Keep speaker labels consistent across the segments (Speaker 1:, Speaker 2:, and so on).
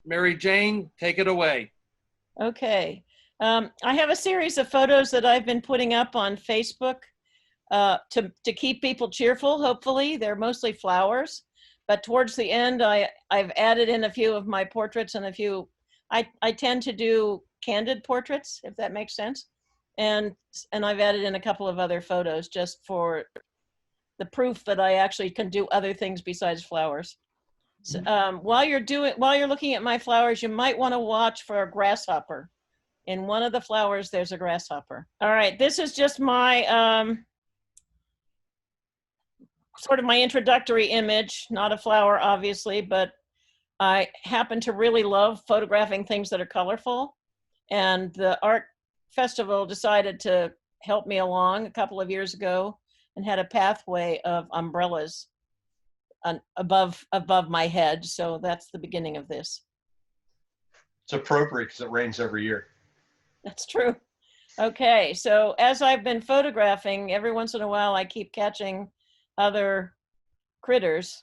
Speaker 1: Mary Jane, take it away.
Speaker 2: Okay. I have a series of photos that I've been putting up on Facebook to keep people cheerful, hopefully. They're mostly flowers. But towards the end, I've added in a few of my portraits and a few, I tend to do candid portraits, if that makes sense. And I've added in a couple of other photos just for the proof that I actually can do other things besides flowers. So, while you're looking at my flowers, you might want to watch for a grasshopper. In one of the flowers, there's a grasshopper. All right, this is just my sort of my introductory image, not a flower, obviously, but I happen to really love photographing things that are colorful. And the art festival decided to help me along a couple of years ago and had a pathway of umbrellas above my head. So that's the beginning of this.
Speaker 1: It's appropriate because it rains every year.
Speaker 2: That's true. Okay, so as I've been photographing, every once in a while I keep catching other critters.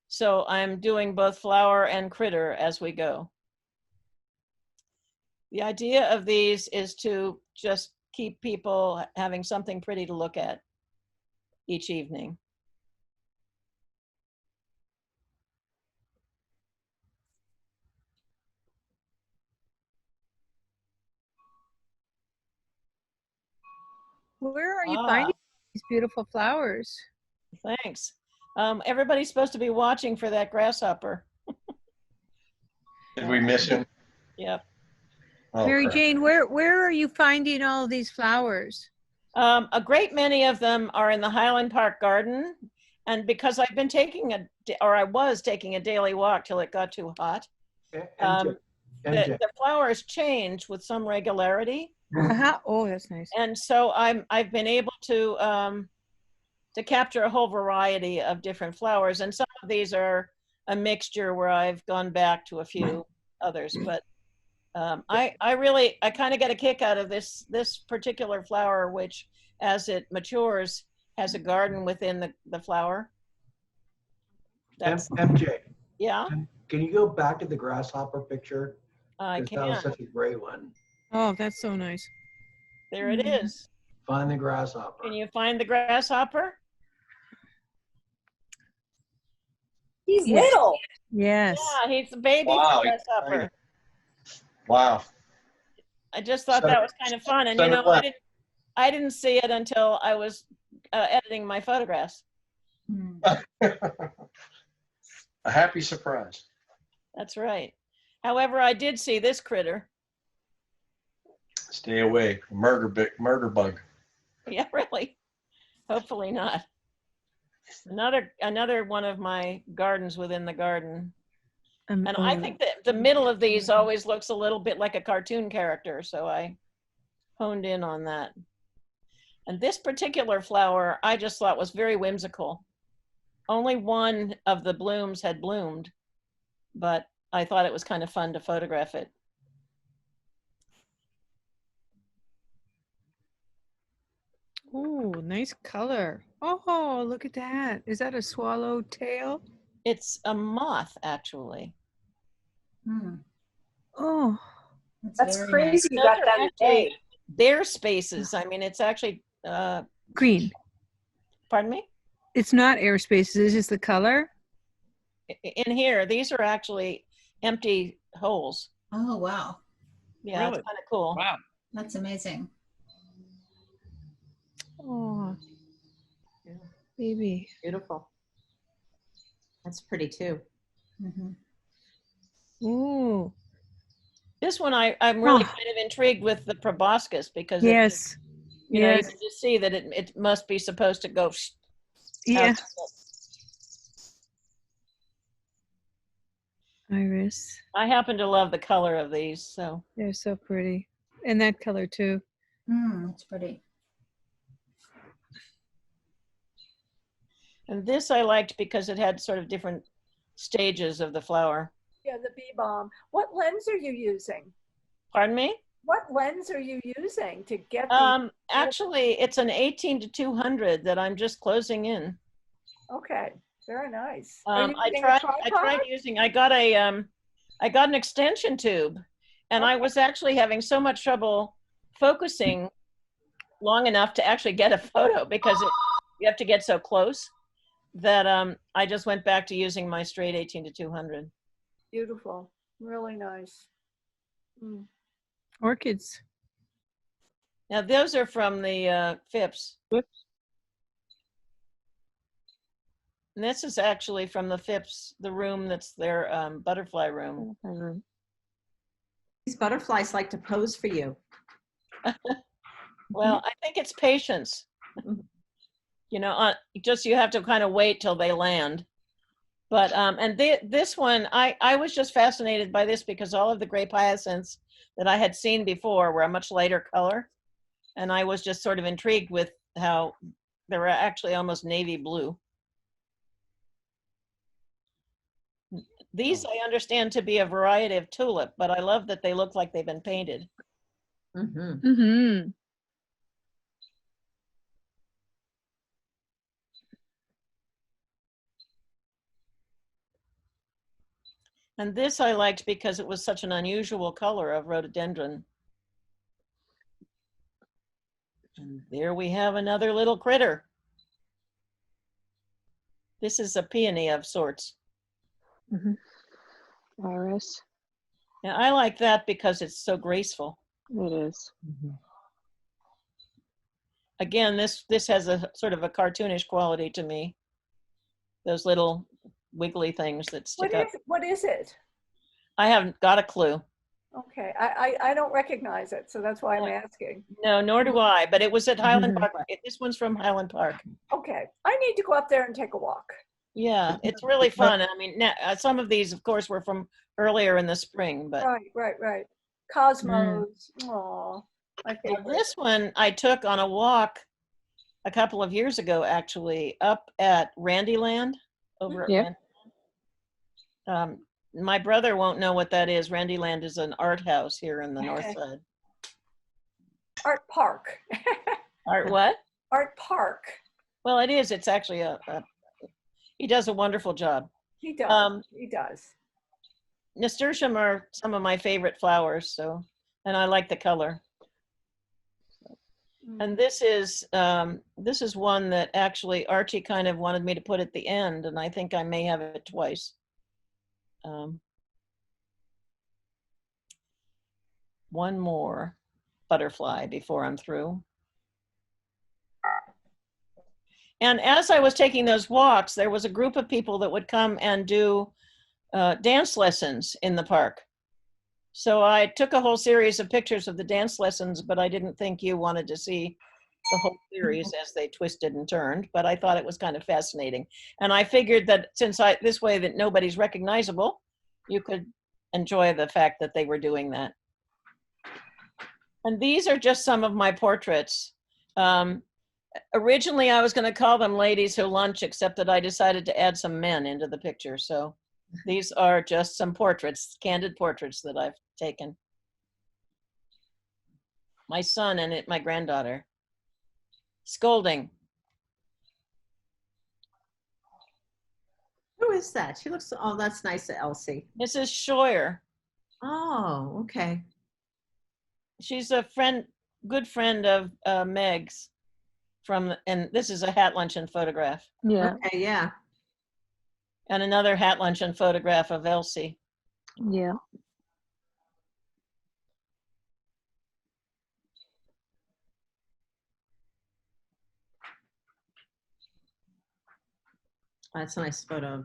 Speaker 2: So I'm doing both flower and critter as we go. The idea of these is to just keep people having something pretty to look at each evening.
Speaker 3: Where are you finding these beautiful flowers?
Speaker 2: Thanks. Everybody's supposed to be watching for that grasshopper.
Speaker 1: Did we miss him?
Speaker 2: Yep.
Speaker 1: Oh,
Speaker 3: Mary
Speaker 1: crap.
Speaker 3: Jane, where are you finding all of these flowers?
Speaker 2: A great many of them are in the Highland Park Garden. And because I've been taking I was taking a daily walk till it got too hot. The flowers change with some regularity.
Speaker 3: Oh, that's nice.
Speaker 2: And so I've been able to capture a whole variety of different flowers. And some of these are a mixture where I've gone back to a few others, but I kind of get a kick out of this particular flower, which as it matures has a garden within the flower.
Speaker 4: MJ.
Speaker 2: Yeah.
Speaker 4: Can you go back to the grasshopper picture?
Speaker 2: I can.
Speaker 4: That was such a great one.
Speaker 3: Oh, that's so nice.
Speaker 2: There it is.
Speaker 4: Find the grasshopper.
Speaker 2: Can you find the grasshopper?
Speaker 5: He's little.
Speaker 3: Yes.
Speaker 2: Yeah, he's a baby grasshopper.
Speaker 1: Wow.
Speaker 2: I just thought that was kind of fun. And you know, I didn't see it until I was editing my photographs.
Speaker 1: A happy surprise.
Speaker 2: That's right. However, I did see this critter.
Speaker 1: Stay away. Murder bug.
Speaker 2: Yeah, really. Hopefully not. Another one of my gardens within the garden. And I think that the middle of these always looks a little bit like a cartoon character, so I honed in on that. And this particular flower I just thought was very whimsical. Only one of the blooms had bloomed, but I thought it was kind of fun to photograph it.
Speaker 3: Oh, nice color. Oh, look at that. Is that a swallowtail?
Speaker 2: It's a moth, actually.
Speaker 3: Oh,
Speaker 5: that's crazy. You got that today.
Speaker 2: Their spaces. I mean, it's actually
Speaker 3: green.
Speaker 2: Pardon me?
Speaker 3: It's not air spaces. It's just the color.
Speaker 2: In here, these are actually empty holes.
Speaker 6: Oh, wow.
Speaker 2: Yeah,
Speaker 7: Really?
Speaker 2: it's kind of cool.
Speaker 7: Wow.
Speaker 6: That's amazing.
Speaker 3: Oh,
Speaker 2: yeah.
Speaker 3: Baby.
Speaker 5: Beautiful. That's pretty too.
Speaker 3: Ooh.
Speaker 2: This one I'm really kind of intrigued with the proboscis because
Speaker 3: yes,
Speaker 2: you know, you can just see that it must be supposed to go.
Speaker 3: Yeah. Iris.
Speaker 2: I happen to love the color of these, so
Speaker 3: they're so pretty, and that color too.
Speaker 6: It's pretty.
Speaker 2: And this I liked because it had sort of different stages of the flower.
Speaker 8: Yeah, the bee balm. What lens are you using?
Speaker 2: Pardon me?
Speaker 8: What lens are you using to get
Speaker 2: actually it's an 18-200 that I'm just closing in.
Speaker 8: Okay, very nice.
Speaker 2: I tried using, I got a I got an extension tube, and I was actually having so much trouble focusing long enough to actually get a photo because you have to get so close that I just went back to using my straight 18-200.
Speaker 8: Beautiful. Really nice.
Speaker 3: Orchids.
Speaker 2: Now those are from the Phipps. And this is actually from the Phipps, the room that's their butterfly room.
Speaker 5: These butterflies like to pose for you.
Speaker 2: Well, I think it's patience. You know, just you have to kind of wait till they land. But and this one, I was just fascinated by this because all of the grape hyacinths that I had seen before were a much lighter color, and I was just sort of intrigued with how they were actually almost navy blue. These I understand to be a variety of tulip, but I love that they look like they've been painted.
Speaker 3: Mm-hmm.
Speaker 2: And this I liked because it was such an unusual color of rhododendron. And there we have another little critter. This is a peony of sorts.
Speaker 7: Iris.
Speaker 2: Yeah, I like that because it's so graceful.
Speaker 7: It is.
Speaker 2: Again, this has a sort of a cartoonish quality to me. Those little wiggly things that stick up.
Speaker 8: What is it?
Speaker 2: I haven't got a clue.
Speaker 8: Okay, I don't recognize it, so that's why I'm asking.
Speaker 2: No, nor do I, but it was at Highland Park. This one's from Highland Park.
Speaker 8: Okay, I need to go up there and take a walk.
Speaker 2: Yeah, it's really fun. I mean, some of these, of course, were from earlier in the spring, but
Speaker 8: Right. Cosmos. Aw, my
Speaker 2: Now,
Speaker 8: favorite.
Speaker 2: this one I took on a walk a couple of years ago, actually, up at Randyland over at
Speaker 7: Yep.
Speaker 2: my brother won't know what that is. Randyland is an art house here in the north side.
Speaker 8: Art Park.
Speaker 2: Art what?
Speaker 8: Art Park.
Speaker 2: Well, it is. It's actually he does a wonderful job.
Speaker 8: He does. He does.
Speaker 2: Nasturtium are some of my favorite flowers, so, and I like the color. And this is one that actually Archie kind of wanted me to put at the end, and I think I may have it twice. One more butterfly before I'm through. And as I was taking those walks, there was a group of people that would come and do dance lessons in the park. So I took a whole series of pictures of the dance lessons, but I didn't think you wanted to see the whole series as they twisted and turned, but I thought it was kind of fascinating. And I figured that since this way that nobody's recognizable, you could enjoy the fact that they were doing that. And these are just some of my portraits. Originally, I was going to call them ladies who lunch, except that I decided to add some men into the picture. So these are just some portraits, candid portraits that I've taken. My son and my granddaughter. Scolding.
Speaker 5: Who is that? She looks, oh, that's nice, Elsie.
Speaker 2: Mrs. Scheuer.
Speaker 5: Oh, okay.
Speaker 2: She's a good friend of Meg's and this is a hat luncheon photograph.
Speaker 7: Yeah.
Speaker 5: Okay, yeah.
Speaker 2: And another hat luncheon photograph of Elsie.
Speaker 7: Yeah.
Speaker 5: That's a nice photo.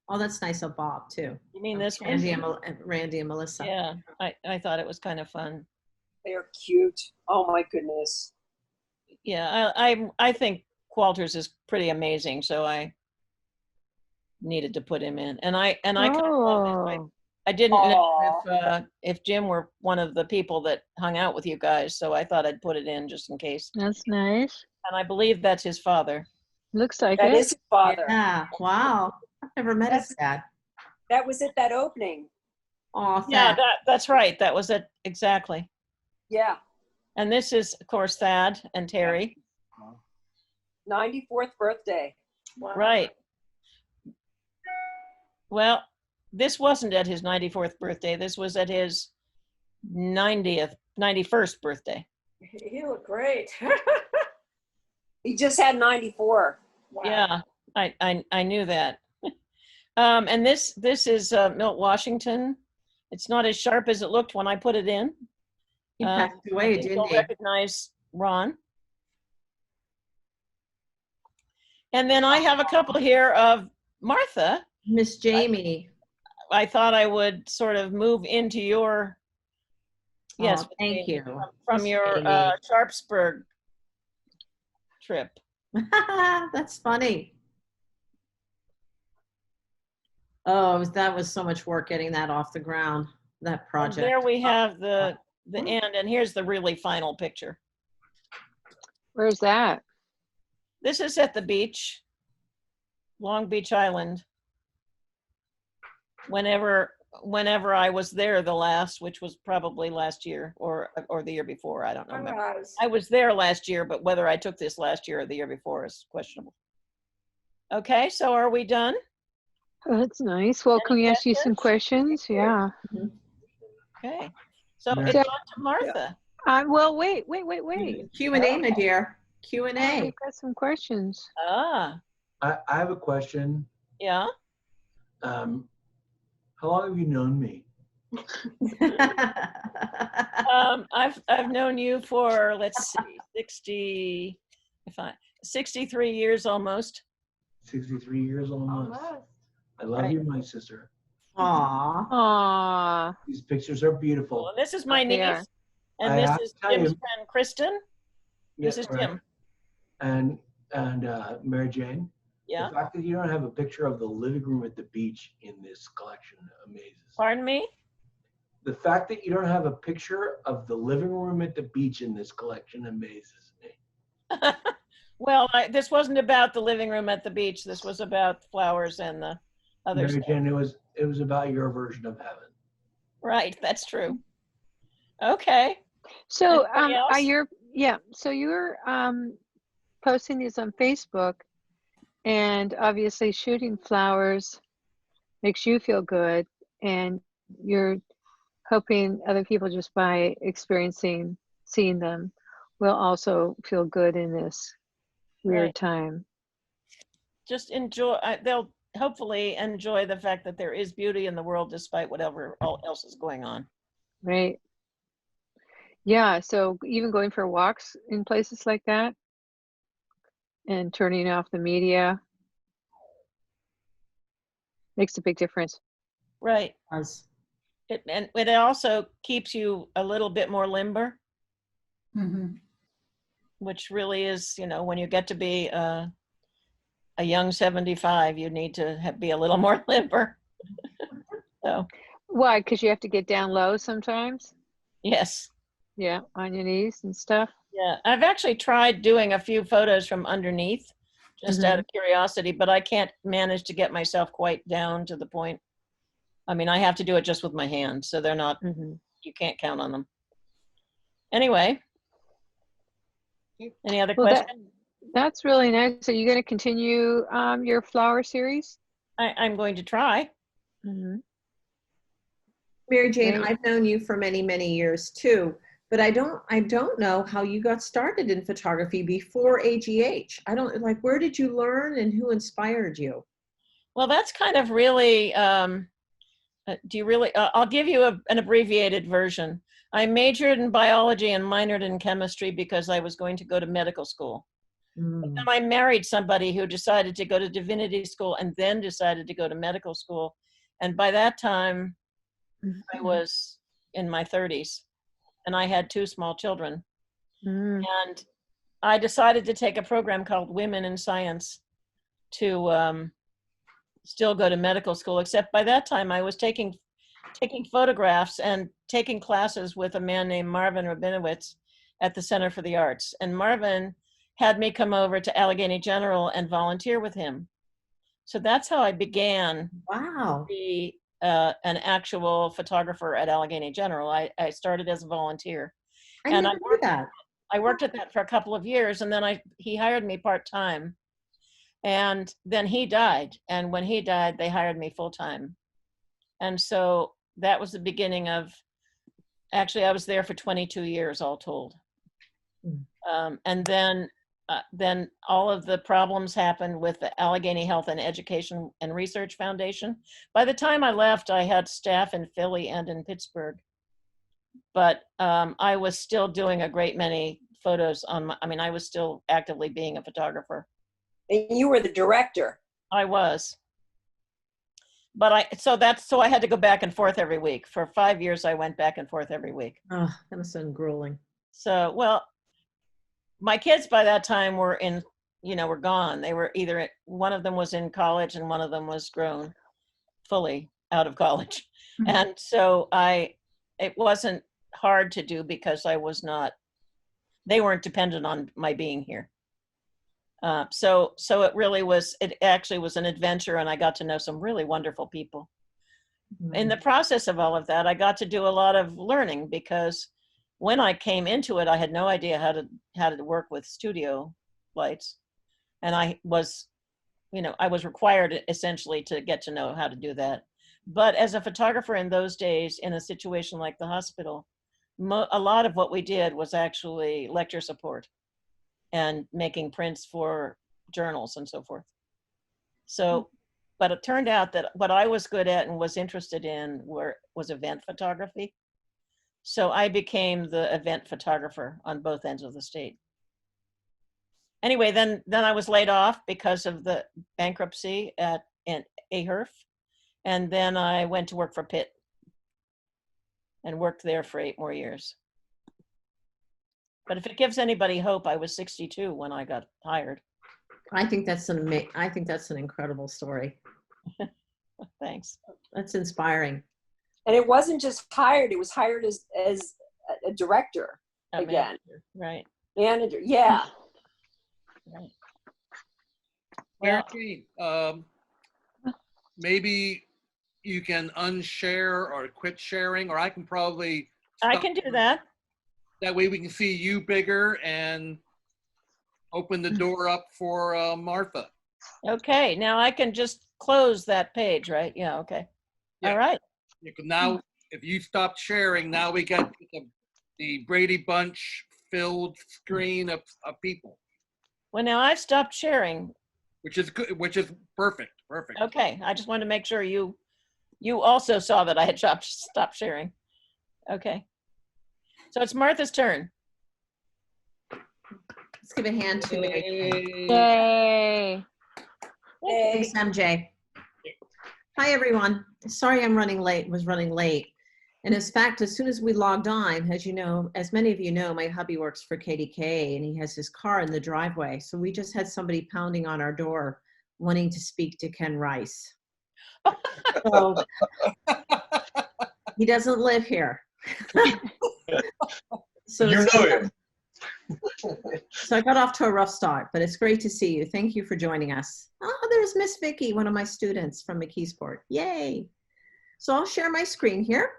Speaker 5: Oh, that's nice of Bob too.
Speaker 2: You mean this one?
Speaker 5: Randy and Melissa.
Speaker 2: Yeah, I thought it was kind of fun.
Speaker 9: They're cute. Oh my goodness.
Speaker 2: Yeah, I think Walters is pretty amazing, so I needed to put him in. And I kind of love it. I didn't know if Jim were one of the people that hung out with you guys, so I thought I'd put it in just in case.
Speaker 7: That's nice.
Speaker 2: And I believe that's his father.
Speaker 7: Looks like
Speaker 9: That
Speaker 7: it.
Speaker 9: is his father.
Speaker 5: Yeah. Wow. I've never met his dad.
Speaker 9: That was at that opening.
Speaker 5: Oh,
Speaker 2: Yeah, that's right. That was it exactly.
Speaker 9: Yeah.
Speaker 2: And this is, of course, Thad and Terry.
Speaker 9: 94th birthday.
Speaker 2: Right. Well, this wasn't at his 94th birthday. This was at his 91st birthday.
Speaker 8: You look great.
Speaker 9: He just had 94.
Speaker 8: Wow.
Speaker 2: Yeah, I knew that. And this is Milt Washington. It's not as sharp as it looked when I put it in.
Speaker 5: He
Speaker 2: Uh,
Speaker 5: passed
Speaker 2: I
Speaker 5: away,
Speaker 2: think
Speaker 5: didn't
Speaker 2: you'll
Speaker 5: he?
Speaker 2: recognize Ron. And then I have a couple here of Martha.
Speaker 5: Miss Jamie.
Speaker 2: I thought I would sort of move into your, yes,
Speaker 5: Oh, thank you.
Speaker 2: from
Speaker 5: Miss
Speaker 2: your
Speaker 5: Jamie.
Speaker 2: Sharpsburg trip.
Speaker 5: That's funny. Oh, that was so much work getting that off the ground, that
Speaker 2: And
Speaker 5: project.
Speaker 2: there we have the end, and here's the really final picture.
Speaker 7: Where's that?
Speaker 2: This is at the beach, Long Beach Island. Whenever I was there the last, which was probably last year or the year before, I don't remember. I was there last year, but whether I took this last year or the year before is questionable. Okay, so are we done?
Speaker 7: Oh, that's nice. Well, can we ask you some questions? Yeah.
Speaker 2: Okay, so
Speaker 4: Mary-
Speaker 2: it's on to Martha.
Speaker 7: Well, wait.
Speaker 5: Q&A, my dear. Q&A.
Speaker 7: We've got some questions.
Speaker 2: Ah,
Speaker 4: I have a question.
Speaker 2: yeah.
Speaker 4: How long have you known me?
Speaker 2: I've known you for, let's see, 63 years almost.
Speaker 4: 63 years almost. I love
Speaker 2: Right.
Speaker 4: you, my sister.
Speaker 5: Aw.
Speaker 7: Aw.
Speaker 4: These pictures are
Speaker 2: Well,
Speaker 4: beautiful.
Speaker 2: and this is my
Speaker 7: They
Speaker 2: niece,
Speaker 7: are.
Speaker 2: and
Speaker 4: I
Speaker 2: this
Speaker 4: have
Speaker 2: is
Speaker 4: to tell
Speaker 2: Jim's
Speaker 4: you-
Speaker 2: friend Kristen. This
Speaker 4: Yeah,
Speaker 2: is
Speaker 4: right.
Speaker 2: Jim.
Speaker 4: And MaryJane,
Speaker 2: Yeah.
Speaker 4: the fact that you don't have a picture of the living room at the beach in this collection amazes.
Speaker 2: Pardon me?
Speaker 4: The fact that you don't have a picture of the living room at the beach in this collection amazes me.
Speaker 2: Well, this wasn't about the living room at the beach. This was about flowers and the other stuff.
Speaker 4: MaryJane, it was about your version of heaven.
Speaker 2: Right, that's true. Okay.
Speaker 7: So,
Speaker 2: Anybody else?
Speaker 7: so you're posting these on Facebook, and obviously shooting flowers makes you feel good, and you're hoping other people, just by seeing them, will also feel good in this weird
Speaker 2: Right.
Speaker 7: time.
Speaker 2: Just enjoy, they'll hopefully enjoy the fact that there is beauty in the world despite whatever else is going on.
Speaker 7: Right. Yeah, so even going for walks in places like that and turning off the media makes a big difference.
Speaker 2: Right.
Speaker 5: Does.
Speaker 2: And it also keeps you a little bit more limber,
Speaker 6: Mhm.
Speaker 2: which really is, when you get to be a young 75, you need to be a little more limber. So,
Speaker 7: Why? Because you have to get down low sometimes?
Speaker 2: yes.
Speaker 7: Yeah, on your knees and stuff.
Speaker 2: Yeah, I've actually tried doing a few photos from underneath, just out of curiosity, but I can't manage to get myself quite down to the point. I mean, I have to do it just with my hands, so they're not, you can't count on them. Anyway, any other
Speaker 7: Well,
Speaker 2: questions?
Speaker 7: that's really nice. So you're going to continue your flower series?
Speaker 2: I'm going to try.
Speaker 5: MaryJane,
Speaker 7: Great.
Speaker 5: I've known you for many, many years too, but I don't know how you got started in photography before AGH. Where did you learn and who inspired you?
Speaker 2: Well, that's kind of really, I'll give you an abbreviated version. I majored in biology and minored in chemistry because I was going to go to medical school. But then I married somebody who decided to go to divinity school and then decided to go to medical school. And by that time, I was in my 30s and I had 2 small children. And I decided to take a program called Women in Science to still go to medical school, except by that time I was taking photographs and taking classes with a man named Marvin Rabinowitz at the Center for the Arts. And Marvin had me come over to Allegheny General and volunteer with him. So that's how I began
Speaker 5: Wow.
Speaker 2: to be an actual photographer at Allegheny General. I started as a volunteer.
Speaker 5: I
Speaker 2: And
Speaker 5: never knew that.
Speaker 2: I worked at that for a couple of years, and then he hired me part-time. And then he died. And when he died, they hired me full-time. And so that was the beginning of, actually, I was there for 22 years, all told. And then all of the problems happened with the Allegheny Health and Education and Research Foundation. By the time I left, I had staff in Philly and in Pittsburgh. But I was still doing a great many photos on my, I mean, I was still actively being a photographer.
Speaker 9: And you were the director.
Speaker 2: I was. But so I had to go back and forth every week. For 5 years, I went back and forth every week.
Speaker 5: Oh, that must have been grueling.
Speaker 2: So, well, my kids by that time were were gone. They were either, one of them was in college and one of them was grown fully out of college.
Speaker 5: Mm-hmm.
Speaker 2: And so it wasn't hard to do because they weren't dependent on my being here. So it actually was an adventure, and I got to know some really wonderful people.
Speaker 5: Mm-hmm.
Speaker 2: In the process of all of that, I got to do a lot of learning, because when I came into it, I had no idea how to work with studio lights. And I was required essentially to get to know how to do that. But as a photographer in those days, in a situation like the hospital, a lot of what we did was actually lecture support and making prints for journals and so forth. So, but it turned out that what I was good at and was interested in was event photography. So I became the event photographer on both ends of the state. Anyway, then I was laid off because of the bankruptcy in AHERF. And then I went to work for Pitt and worked there for 8 more years. But if it gives anybody hope, I was 62 when I got hired.
Speaker 5: I think that's an incredible story.
Speaker 2: Thanks.
Speaker 5: That's inspiring.
Speaker 9: And it wasn't just hired, it was hired as a director again.
Speaker 2: Right.
Speaker 9: Manager, yeah.
Speaker 2: Right. Well,
Speaker 10: MaryJane, maybe you can unshare or quit sharing, or I can probably
Speaker 2: I
Speaker 10: stop.
Speaker 2: can do that.
Speaker 10: That way we can see you bigger and open the door up for Martha.
Speaker 2: Okay, now I can just close that page, right? Yeah, okay.
Speaker 10: Yeah.
Speaker 2: All right.
Speaker 10: Now, if you stop sharing, now we got the Brady Bunch filled screen of people.
Speaker 2: Well, now I've stopped sharing.
Speaker 10: Which is good, which is perfect.
Speaker 2: Okay, I just wanted to make sure you also saw that I had stopped sharing. Okay. So it's Martha's turn.
Speaker 5: Let's give a hand to Mary.
Speaker 7: Yay.
Speaker 5: Thanks, MJ. Hi, everyone. Sorry I'm running late, And in fact, as soon as we logged on, as you know, as many of you know, my hubby works for KDK and he has his car in the driveway. So we just had somebody pounding on our door wanting to speak to Ken Rice. So he doesn't live here. So I got off to a rough start, but it's great to see you. Thank you for joining us. Oh, there's Miss Vicky, one of my students from McKeesport. Yay. So I'll share my screen here.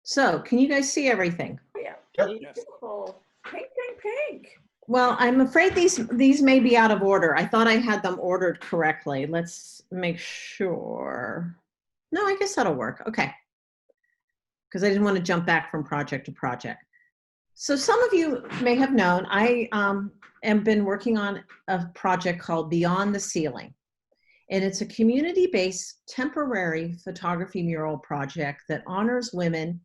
Speaker 5: So can you guys see everything?
Speaker 8: Yeah. Beautiful. Pink, pink, pink.
Speaker 5: Well, I'm afraid these may be out of order. I thought I had them ordered correctly. Let's make sure. No, I guess that'll work. Okay. Because I didn't want to jump back from project to project. So some of you may have known, I have been working on a project called Beyond the Ceiling. And it's a community-based temporary photography mural project that honors women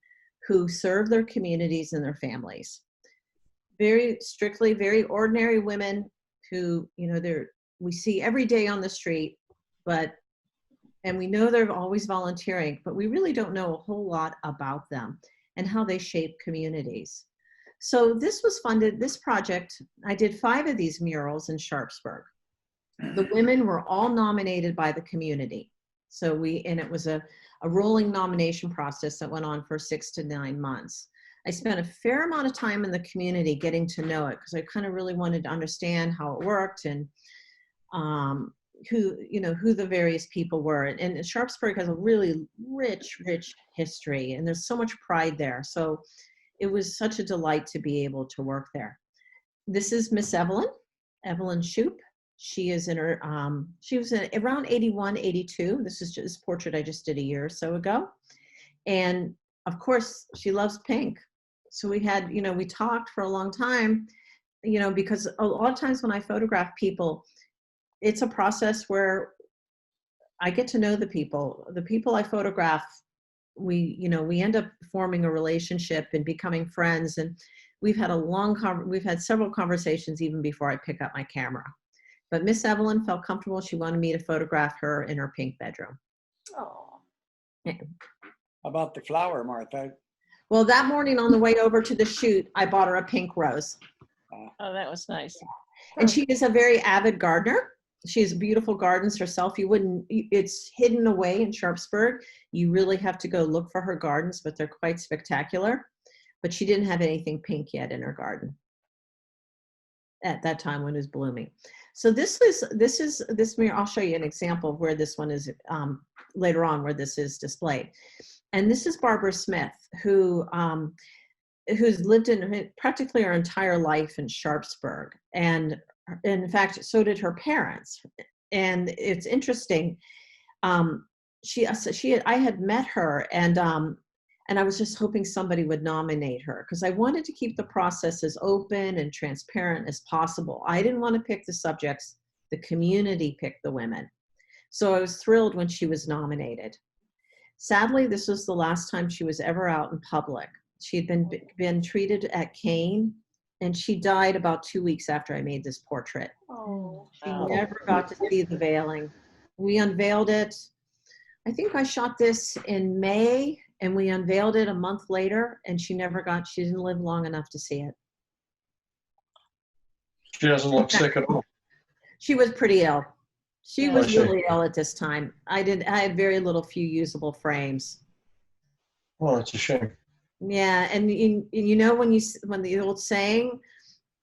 Speaker 5: who serve their communities and their families. Very strictly, very ordinary women who, we see every day on the street, and we know they're always volunteering, but we really don't know a whole lot about them and how they shape communities. So this project, I did 5 of these murals in Sharpsburg. The women were all nominated by the community. And it was a rolling nomination process that went on for 6 to 9 months. I spent a fair amount of time in the community getting to know it because I kind of really wanted to understand how it worked and who the various people were. And Sharpsburg has a really rich history, and there's so much pride there. So it was such a delight to be able to work there. This is Miss Evelyn Shoup. She is in her, she was in around 81, 82. This is just this portrait I just did a year or so ago. And of course, she loves pink. So we had, you know, we talked for a long time, you know, because a lot of times when I photograph people, it's a process where I get to know the people. The people I photograph, we, you know, we end up forming a relationship and becoming friends. And we've had we've had several conversations even before I pick up my camera. But Miss Evelyn felt comfortable. She wanted me to photograph her in her pink bedroom.
Speaker 8: Oh,
Speaker 5: Yeah.
Speaker 11: How about the flower, Martha?
Speaker 5: Well, that morning on the way over to the shoot, I bought her a pink rose.
Speaker 2: Oh, that was nice.
Speaker 5: And she is a very avid gardener. She has beautiful gardens herself. You wouldn't, it's hidden away in Sharpsburg. You really have to go look for her gardens, but they're quite spectacular. But she didn't have anything pink yet in her garden at that time when it was blooming. So this mirror, I'll show you an example of where this one is later on, where this is displayed. And this is Barbara Smith, who's lived in practically her entire life in Sharpsburg. And in fact, so did her parents. And it's interesting. I had met her, and I was just hoping somebody would nominate her because I wanted to keep the process as open and transparent as possible. I didn't want to pick the subjects. The community picked the women. So I was thrilled when she was nominated. Sadly, this was the last time she was ever out in public. She had been treated at Kane, and she died about 2 weeks after I made this portrait.
Speaker 8: oh.
Speaker 5: She never got to see the veiling. We unveiled it. I think I shot this in May, and we unveiled it a month later, and she didn't live long enough to see it.
Speaker 1: She doesn't look sick at all.
Speaker 5: She was pretty ill. She
Speaker 2: Yeah.
Speaker 5: was really ill at this time. I had very few usable frames.
Speaker 1: Well, it's a shame.
Speaker 5: Yeah, and you know when the old saying,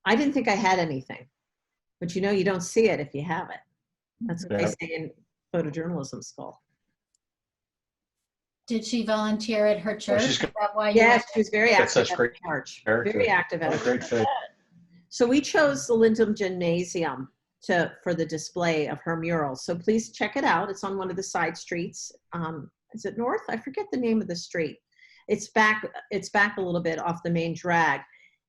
Speaker 5: I didn't think I had anything, but you know you don't see it if you have it. That's what they say in photojournalism school.
Speaker 6: Did she volunteer at her church?
Speaker 1: she's
Speaker 6: Is that why you
Speaker 5: Yes, she was very
Speaker 1: That's
Speaker 5: active at
Speaker 1: great
Speaker 5: the church.
Speaker 1: character.
Speaker 5: Very active at
Speaker 1: What a
Speaker 5: the
Speaker 1: great
Speaker 5: church.
Speaker 1: fit.
Speaker 5: So we chose the Lyndham Gymnasium for the display of her mural. So please check it out. It's on one of the side streets. Is it North? I forget the name of the street. It's back a little bit off the main drag.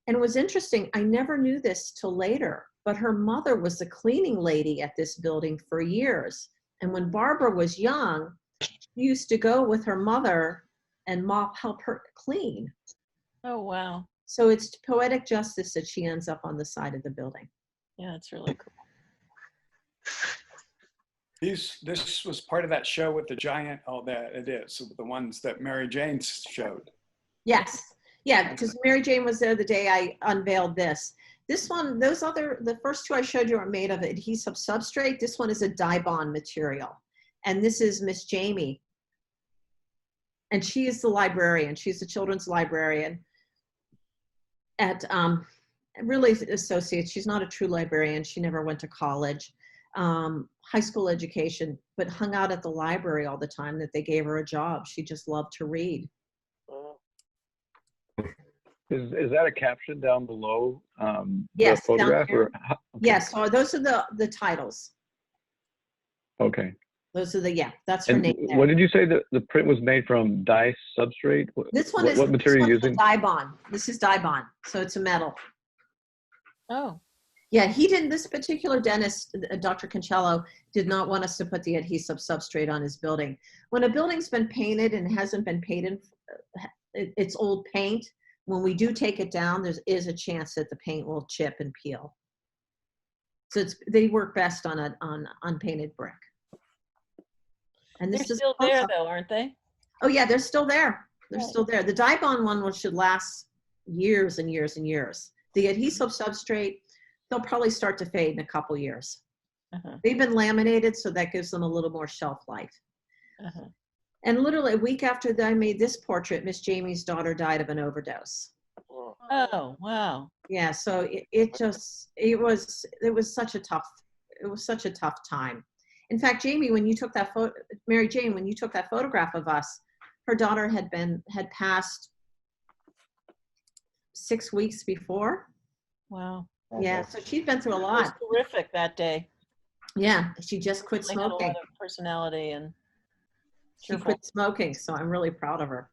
Speaker 5: And it was interesting. I never knew this till later, but her mother was the cleaning lady at this building for years. And when Barbara was young, she used to go with her mother and help her clean.
Speaker 2: Oh, wow.
Speaker 5: So it's poetic justice that she ends up on the side of the building.
Speaker 2: Yeah, it's really cool.
Speaker 11: This was part of that show with the giant. Oh, that it is. The ones that MaryJane showed.
Speaker 5: Yes. Yeah, because MaryJane was there the day I unveiled this. This one, the first two I showed you are made of adhesive substrate. This one is a dye bond material. And this is Miss Jamie. And she is the librarian. She's the children's librarian at really associates. She's not a true librarian. She never went to college. High school education, but hung out at the library all the time that they gave her a job. She just loved to read.
Speaker 12: Is that a caption down below
Speaker 5: Yes,
Speaker 12: the photograph?
Speaker 5: down here.
Speaker 12: Okay.
Speaker 5: Yes, so those are the titles.
Speaker 12: Okay.
Speaker 5: Those are that's her
Speaker 12: And
Speaker 5: name there.
Speaker 12: what did you say the print was made from? Dye substrate?
Speaker 5: This one
Speaker 12: What material are you using?
Speaker 5: dye bond. This is dye bond, so it's a metal.
Speaker 2: Oh.
Speaker 5: Yeah, this particular dentist, Dr. Concello, did not want us to put the adhesive substrate on his building. When a building's been painted and hasn't been painted, it's old paint. When we do take it down, there is a chance that the paint will chip and peel. So they work best on unpainted brick. And
Speaker 2: They're still there though, aren't they?
Speaker 5: Oh yeah, they're still there. They're still there. The dye bond one should last years and years and years. The adhesive substrate, they'll probably start to fade in a couple years. They've been laminated, so that gives them a little more shelf life. And literally a week after I made this portrait, Miss Jamie's daughter died of an overdose.
Speaker 2: Oh, wow.
Speaker 5: Yeah, so it was such a tough time. In fact, Jamie, when you took that MaryJane, when you took that photograph of us, her daughter had passed 6 weeks before.
Speaker 2: Wow.
Speaker 5: Yeah, so she'd been through a
Speaker 2: It was
Speaker 5: lot.
Speaker 2: terrific that day.
Speaker 5: Yeah, she just quit
Speaker 2: They had a
Speaker 5: smoking.
Speaker 2: lot of personality and
Speaker 5: She
Speaker 2: cheerful.
Speaker 5: quit smoking, so I'm really proud of her.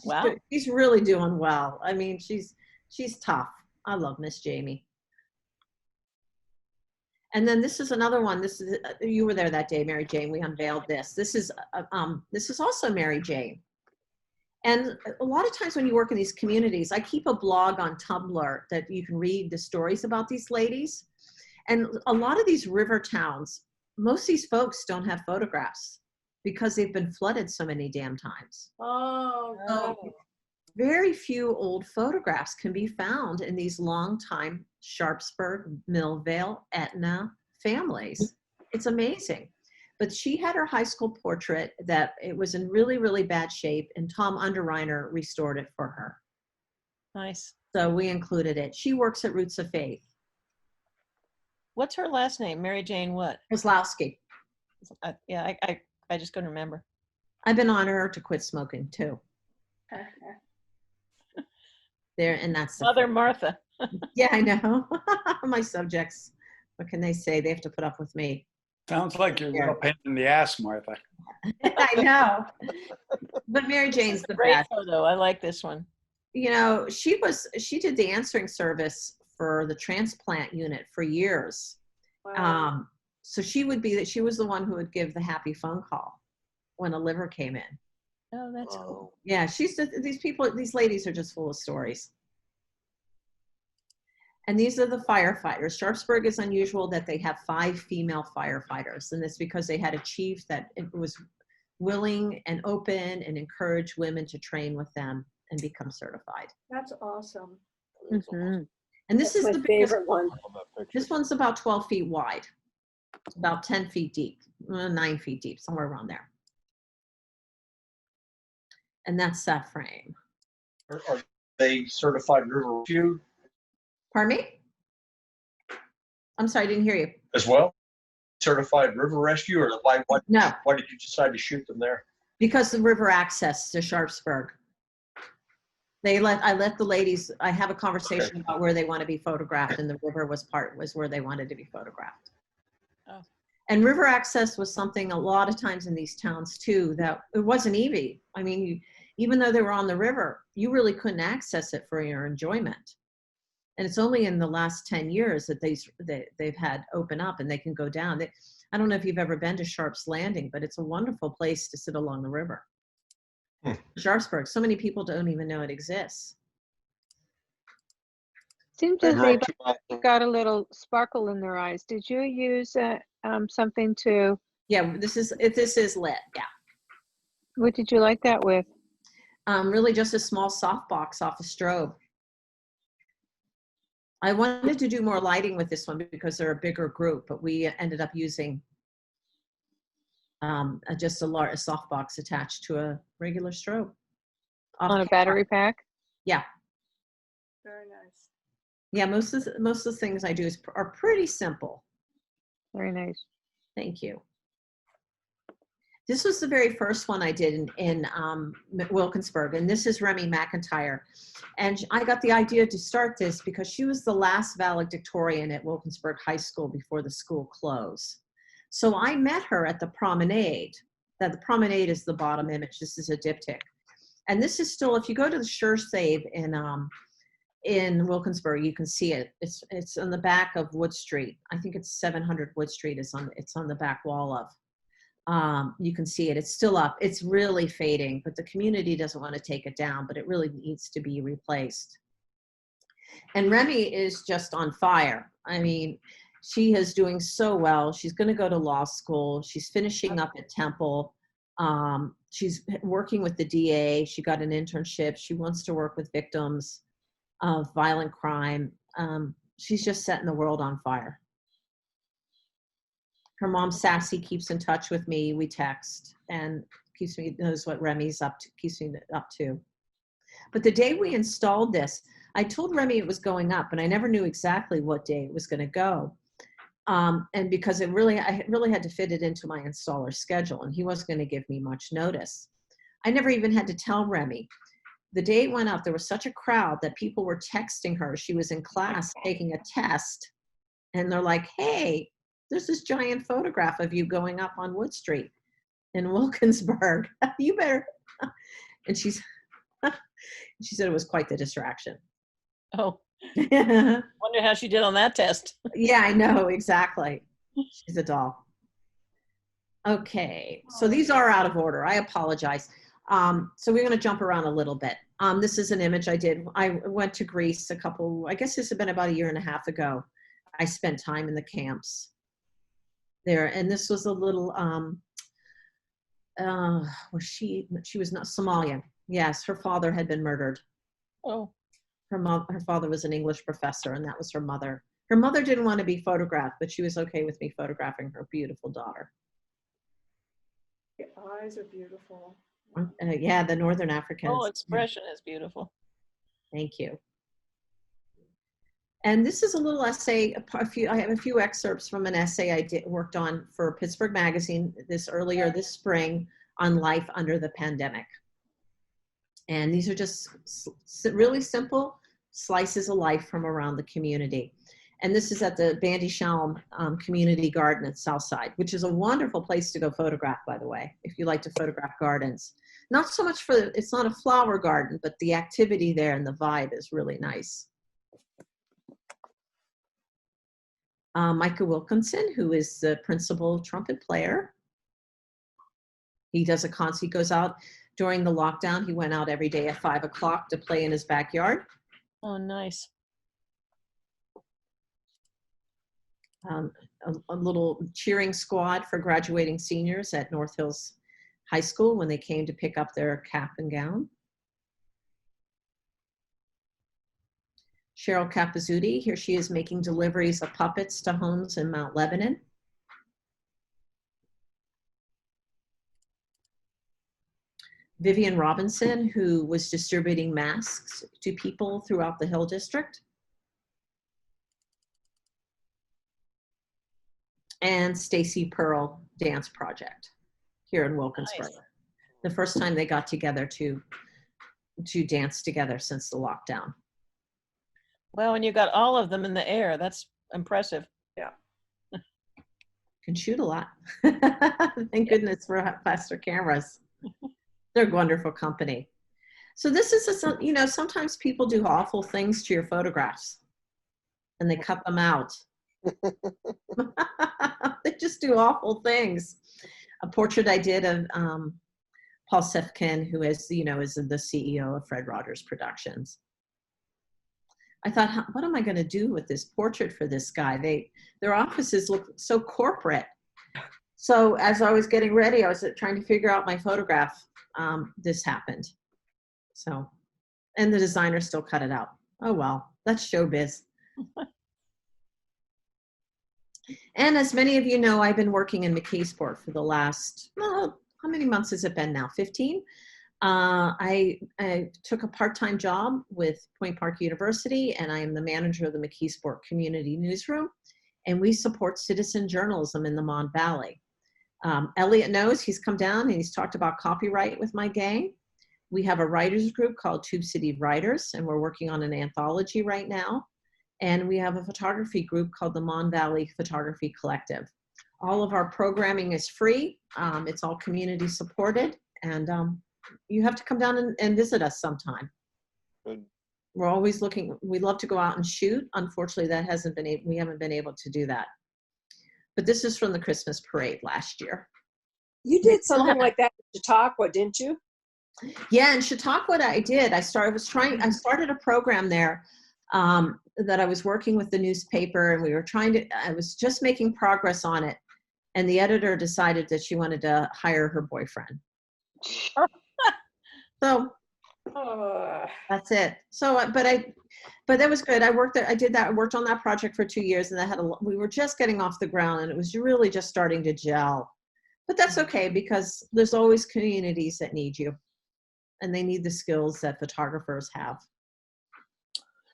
Speaker 2: Wow.
Speaker 5: She's really doing well. I mean, she's tough. I love Miss Jamie. And then this is another one. This is you were there that day, Mary Jane. We unveiled this. This is also Mary Jane. And a lot of times when you work in these communities, I keep a blog on Tumblr that you can read the stories about these ladies. And a lot of these river towns, most of these folks don't have photographs because they've been flooded so many damn times.
Speaker 8: Oh,
Speaker 5: So very few old photographs can be found in these longtime Sharpsburg, Millvale, Etna families. It's amazing. But she had her high school portrait that it was in really, really bad shape, and Tom Underreiner restored it for her.
Speaker 2: Nice.
Speaker 5: So we included it. She works at Roots of Faith.
Speaker 2: What's her last name? Mary Jane what?
Speaker 5: Kozlowski.
Speaker 2: Yeah, I just couldn't remember.
Speaker 5: I've been on her to quit smoking too. There, and that's the
Speaker 2: Mother Martha.
Speaker 5: Yeah, I know. My subjects, what can they say? They have to put up with me.
Speaker 11: Sounds like you're a real pain in the ass, Martha.
Speaker 5: I know. But Mary Jane's the
Speaker 2: Great
Speaker 5: best.
Speaker 2: photo. I like this one.
Speaker 5: You know, she did the answering service for the transplant unit for years.
Speaker 8: wow.
Speaker 5: So she was the one who would give the happy phone call when a liver came in.
Speaker 2: Oh, that's cool.
Speaker 5: Yeah, these ladies are just full of stories. And these are the firefighters. Sharpsburg is unusual that they have 5 female firefighters, and it's because they had a chief that was willing and open and encouraged women to train with them and become certified.
Speaker 8: That's awesome.
Speaker 5: Mm-hmm. And this
Speaker 9: That's
Speaker 5: is
Speaker 9: my
Speaker 5: the biggest
Speaker 9: favorite one.
Speaker 5: This one's about 12 feet wide, about 10 feet deep, 9 feet deep, somewhere around there. And that's that frame.
Speaker 1: Are they certified river rescue
Speaker 5: Pardon me? I'm sorry, I didn't hear you.
Speaker 1: as well? Certified river rescue, or why
Speaker 5: No,
Speaker 1: did you decide to shoot them there?
Speaker 5: because the river access to Sharpsburg. I let the ladies, I have a conversation about where they want to be photographed, and the river was where they wanted to be photographed.
Speaker 2: Oh.
Speaker 5: And river access was something a lot of times in these towns too, that it wasn't easy. I mean, even though they were on the river, you really couldn't access it for your enjoyment. And it's only in the last 10 years that they've had open up and they can go down. I don't know if you've ever been to Sharp's Landing, but it's a wonderful place to sit along the river. Sharpsburg, so many people don't even know it exists.
Speaker 7: Seems as they've got a little sparkle in their eyes. Did you use something to?
Speaker 5: Yeah, this is lit. Yeah.
Speaker 7: What did you like that with?
Speaker 5: Really just a small softbox off a strobe. I wanted to do more lighting with this one because they're a bigger group, but we ended up using just a softbox attached to a regular strobe.
Speaker 7: On a battery pack?
Speaker 5: Yeah.
Speaker 8: Very nice.
Speaker 5: Yeah, most of the things I do are pretty simple.
Speaker 7: Very nice.
Speaker 5: Thank you. This was the very first one I did in Wilkinsburg, and this is Remy McIntyre. And I got the idea to start this because she was the last valedictorian at Wilkinsburg High School before the school closed. So I met her at the promenade. The promenade is the bottom image. This is a diptych. And this is still, if you go to the Sure Save in Wilkinsburg, you can see it. It's on the back of Wood Street. I think it's 700 Wood Street. It's on the back wall of. You can see it. It's still up. It's really fading, but the community doesn't want to take it down, but it really needs to be replaced. And Remy is just on fire. I mean, she is doing so well. She's going to go to law school. She's finishing up at Temple. She's working with the DA. She got an internship. She wants to work with victims of violent crime. She's just setting the world on fire. Her mom, Sassy, keeps in touch with me. We text and knows what Remy's up to, keeps me up to. But the day we installed this, I told Remy it was going up, and I never knew exactly what day it was going to go. And because I really had to fit it into my installer schedule, and he wasn't going to give me much notice. I never even had to tell Remy. The day it went up, there was such a crowd that people were texting her. She was in class taking a test, and they're like, "Hey, there's this giant photograph of you going up on Wood Street in Wilkinsburg. You better. And she said it was quite the distraction.
Speaker 2: Oh,
Speaker 5: Yeah,
Speaker 2: wonder how she did on that test.
Speaker 5: I know, exactly. She's a doll. Okay, so these are out of order. I apologize. So we're going to jump around a little bit. This is an image I did. I went to Greece I guess this had been about 1.5 years ago. I spent time in the camps there. And this was a little, she was not Somalian. Yes, her father had been murdered.
Speaker 2: Oh.
Speaker 5: Her father was an English professor, and that was her mother. Her mother didn't want to be photographed, but she was okay with me photographing her beautiful daughter.
Speaker 8: The eyes are beautiful.
Speaker 5: Yeah, the Northern Africans.
Speaker 2: Oh, expression is beautiful.
Speaker 5: Thank you. And this is a little essay. I have a few excerpts from an essay I worked on for Pittsburgh Magazine earlier this spring on life under the pandemic. And these are just really simple slices of life from around the community. And this is at the Bandy Shalom Community Garden at Southside, which is a wonderful place to go photograph, by the way, if you like to photograph gardens. Not so much it's not a flower garden, but the activity there and the vibe is really nice. Micah Wilkinson, who is the principal trumpet player. He does a concert. He goes out during the lockdown. He went out every day at 5 o'clock to play in his backyard.
Speaker 2: Oh, nice.
Speaker 5: A little cheering squad for graduating seniors at North Hills High School when they came to pick up their cap and gown. Cheryl Capizzuti, here she is making deliveries of puppets to homes in Mount Lebanon. Vivian Robinson, who was distributing masks to people throughout the Hill District. And Stacy Pearl Dance Project here in Wilkinsburg. Nice. The first time they got together to dance together since the lockdown.
Speaker 2: Well, and you got all of them in the air. That's impressive.
Speaker 8: Yeah.
Speaker 5: Can shoot a lot. Thank goodness for faster cameras. They're a wonderful company. So this is, sometimes people do awful things to your photographs and they cut them out. They just do awful things. A portrait I did of Paul Sefkin, who is the CEO of Fred Rogers Productions. I thought, what am I going to do with this portrait for this guy? Their offices look so corporate. So as I was getting ready, I was trying to figure out my photograph. This happened. So, and the designer still cut it out. Oh, well, that's showbiz. And as many of you know, I've been working in McKeesport for the last, how many months has it been now? 15? I took a part-time job with Point Park University, and I am the manager of the McKeesport Community Newsroom, and we support citizen journalism in the Mon Valley. Elliot knows, he's come down and he's talked about copyright with my gang. We have a writers group called Tube City Writers, and we're working on an anthology right now. And we have a photography group called the Mon Valley Photography Collective. All of our programming is free. It's all community supported, and you have to come down and visit us sometime. Good. We're always looking. We love to go out and shoot. Unfortunately, we haven't been able to do that. But this is from the Christmas parade last year.
Speaker 9: You did something like that in Chautauqua, didn't you?
Speaker 5: Yeah, in Chautauqua I did. I started a program there that I was working with the newspaper, and I was just making progress on it. And the editor decided that she wanted to hire her boyfriend. So that's it. So, but that was good. I worked on that project for 2 years, and we were just getting off the ground, and it was really just starting to gel. But that's okay, because there's always communities that need you, and they need the skills that photographers have.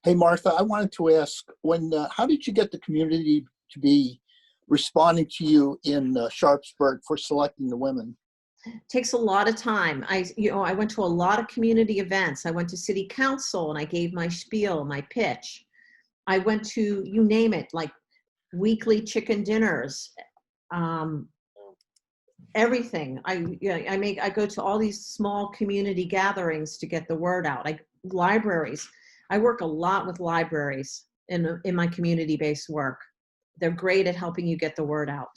Speaker 13: Hey, Martha, I wanted to ask, how did you get the community to be responding to you in Sharpsburg for selecting the women?
Speaker 5: Takes a lot of time. I went to a lot of community events. I went to city council and I gave my spiel, my pitch. I went to, you name it, like weekly chicken dinners, everything. I go to all these small community gatherings to get the word out. Libraries. I work a lot with libraries in my community-based work. They're great at helping you get the word out.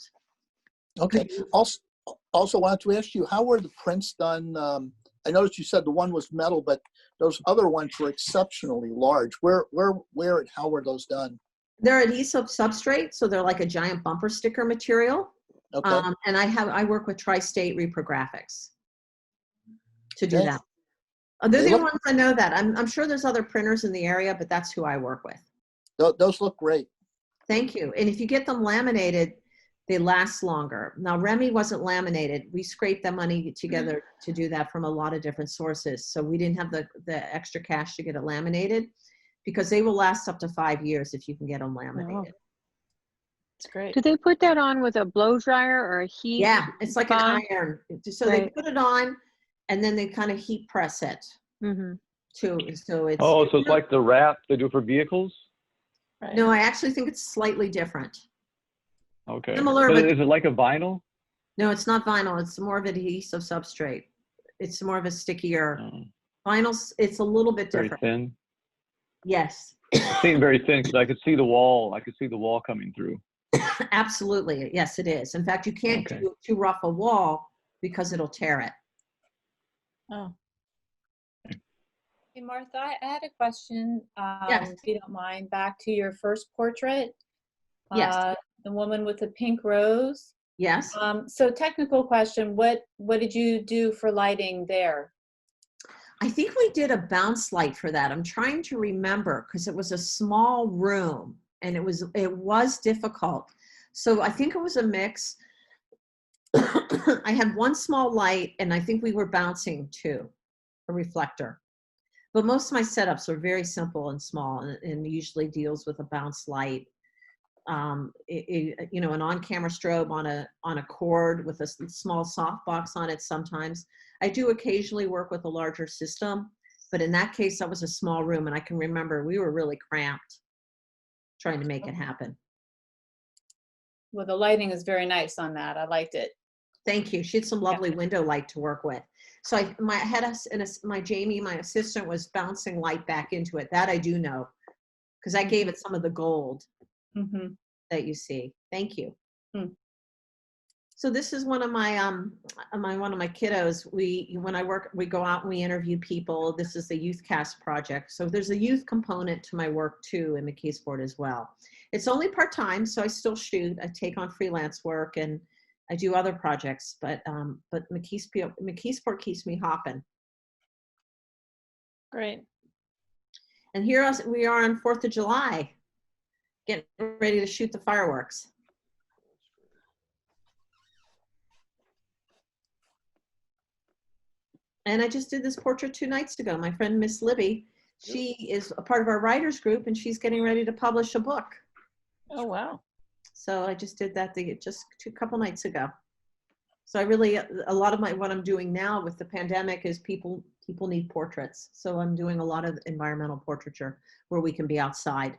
Speaker 13: Okay. Also wanted to ask you, how were the prints done? I noticed you said the one was metal, but those other ones were exceptionally large. Where and how were those done?
Speaker 5: They're adhesive substrate, so they're like a giant bumper sticker material.
Speaker 13: Okay.
Speaker 5: And I work with Tri-State Reprographics to do that. They're the only ones I know that. I'm sure there's other printers in the area, but that's who I work with.
Speaker 13: Those look great.
Speaker 5: Thank you. And if you get them laminated, they last longer. Now, Remy wasn't laminated. We scraped the money together to do that from a lot of different sources. So we didn't have the extra cash to get it laminated, because they will last up to 5 years if you can get them laminated.
Speaker 2: It's great.
Speaker 7: Do they put that on with a blow dryer or a heat?
Speaker 5: Yeah, it's like an iron. So they
Speaker 7: Right.
Speaker 5: put it on, and then they kind of heat press it
Speaker 7: Mm-hmm.
Speaker 5: too. So it's
Speaker 12: Oh, so it's like the wrap they do for vehicles?
Speaker 2: Right.
Speaker 5: no, I actually think it's slightly different.
Speaker 12: Okay.
Speaker 5: Similar,
Speaker 12: But
Speaker 5: but
Speaker 12: is it like a vinyl?
Speaker 5: no, it's not vinyl. It's more of an adhesive substrate. It's more of a stickier vinyl. It's a little bit
Speaker 12: Very
Speaker 5: different.
Speaker 12: thin?
Speaker 5: Yes,
Speaker 12: It seemed very thin because I could see the wall. I could see the wall coming through.
Speaker 5: absolutely. Yes, it is. In fact, you can't
Speaker 12: Okay.
Speaker 5: do too rough a wall because it'll tear it.
Speaker 2: Oh.
Speaker 14: Hey, Martha, I had a question,
Speaker 5: Yes.
Speaker 14: if you don't mind, back to your first portrait.
Speaker 5: Yes.
Speaker 14: The woman with the pink rose.
Speaker 5: Yes.
Speaker 14: So technical question, what did you do for lighting there?
Speaker 5: I think we did a bounce light for that. I'm trying to remember because it was a small room and it was difficult. So I think it was a mix. I had one small light and I think we were bouncing too, a reflector. But most of my setups are very simple and small and usually deals with a bounce light. You know, an on-camera strobe on a cord with a small softbox on it sometimes. I do occasionally work with a larger system, but in that case, that was a small room, and I can remember we were really cramped trying to make it happen.
Speaker 14: Well, the lighting is very nice on that. I liked it.
Speaker 5: Thank you. She had some lovely window light to work with. So my Jamie, my assistant, was bouncing light back into it. That I do know, because I gave it some of the gold that you see. Thank you. So this is one of my kiddos. When I work, we go out and we interview people. This is the Youth Cast project. So there's a youth component to my work too in McKeesport as well. It's only part-time, so I still shoot. I take on freelance work and I do other projects, but McKeesport keeps me hopping.
Speaker 2: Great.
Speaker 5: And here we are on 4th of July, getting ready to shoot the fireworks. And I just did this portrait 2 nights ago. My friend, Miss Libby, she is a part of our writers group and she's getting ready to publish a book.
Speaker 2: Oh, wow.
Speaker 5: So I just did that just a couple nights ago. So a lot of what I'm doing now with the pandemic is people need portraits. So I'm doing a lot of environmental portraiture where we can be outside.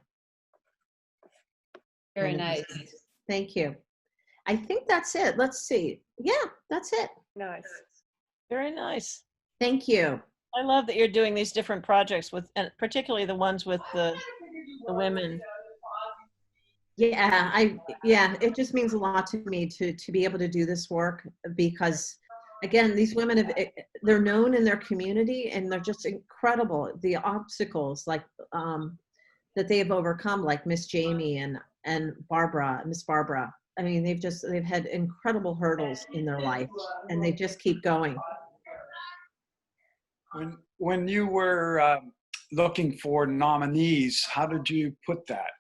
Speaker 14: Very nice.
Speaker 5: Thank you. I think that's it. Let's see. Yeah, that's it.
Speaker 8: Nice.
Speaker 2: Very nice.
Speaker 5: Thank you.
Speaker 2: I love that you're doing these different projects with, and particularly the ones with the women.
Speaker 5: Yeah, it just means a lot to me to be able to do this work because, again, these women they're known in their community and they're just incredible. The obstacles like that they have overcome, like Miss Jamie and Miss Barbara. I mean, they've had incredible hurdles in their life and they just keep going.
Speaker 11: When you were looking for nominees, how did you put that?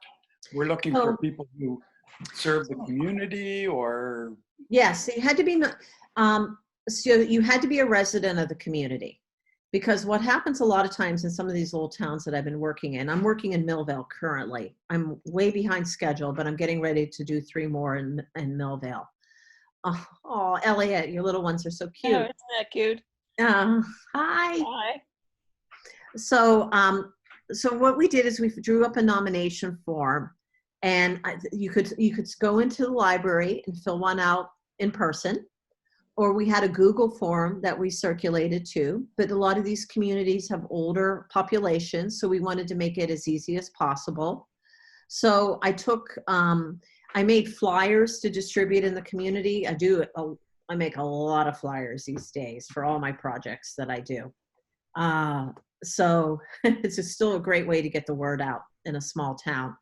Speaker 11: We're looking for people who serve the community, or
Speaker 5: yes, it had to be. So you had to be a resident of the community, because what happens a lot of times in some of these little towns that I've been working in. I'm working in Millvale currently. I'm way behind schedule, but I'm getting ready to do 3 more in Millvale. Oh, Elliot, your little ones are so cute.
Speaker 2: Oh, isn't that cute?
Speaker 5: Hi.
Speaker 2: Hi.
Speaker 5: So what we did is we drew up a nomination form, And you could go into the library and fill one out in person, or we had a Google form that we circulated too. But a lot of these communities have older populations, so we wanted to make it as easy as possible. So I made flyers to distribute in the community. I make a lot of flyers these days for all my projects that I do. So it's still a great way to get the word out in a small town.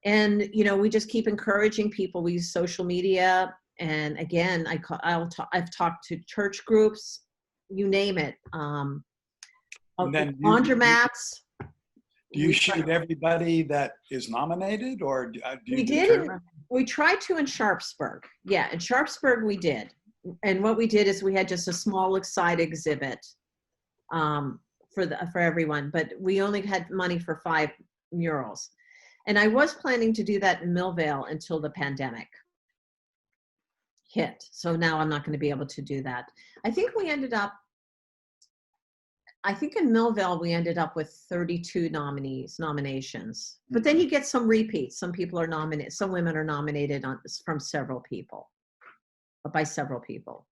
Speaker 5: And, you know, we just keep encouraging people. We use social media. And again, I've talked to church groups, you name it. Laundromats.
Speaker 11: Do you shoot everybody that is nominated, or do you
Speaker 5: We did.
Speaker 11: determine?
Speaker 5: We tried to in Sharpsburg. Yeah, in Sharpsburg we did. And what we did is we had just a small side exhibit for everyone, but we only had money for 5 murals. And I was planning to do that in Millvale until the pandemic hit. So now I'm not going to be able to do that. I think in Millvale, we ended up with 32 nominations, but then you get some repeats. Some people are nominated, some women are nominated from several people, by several people.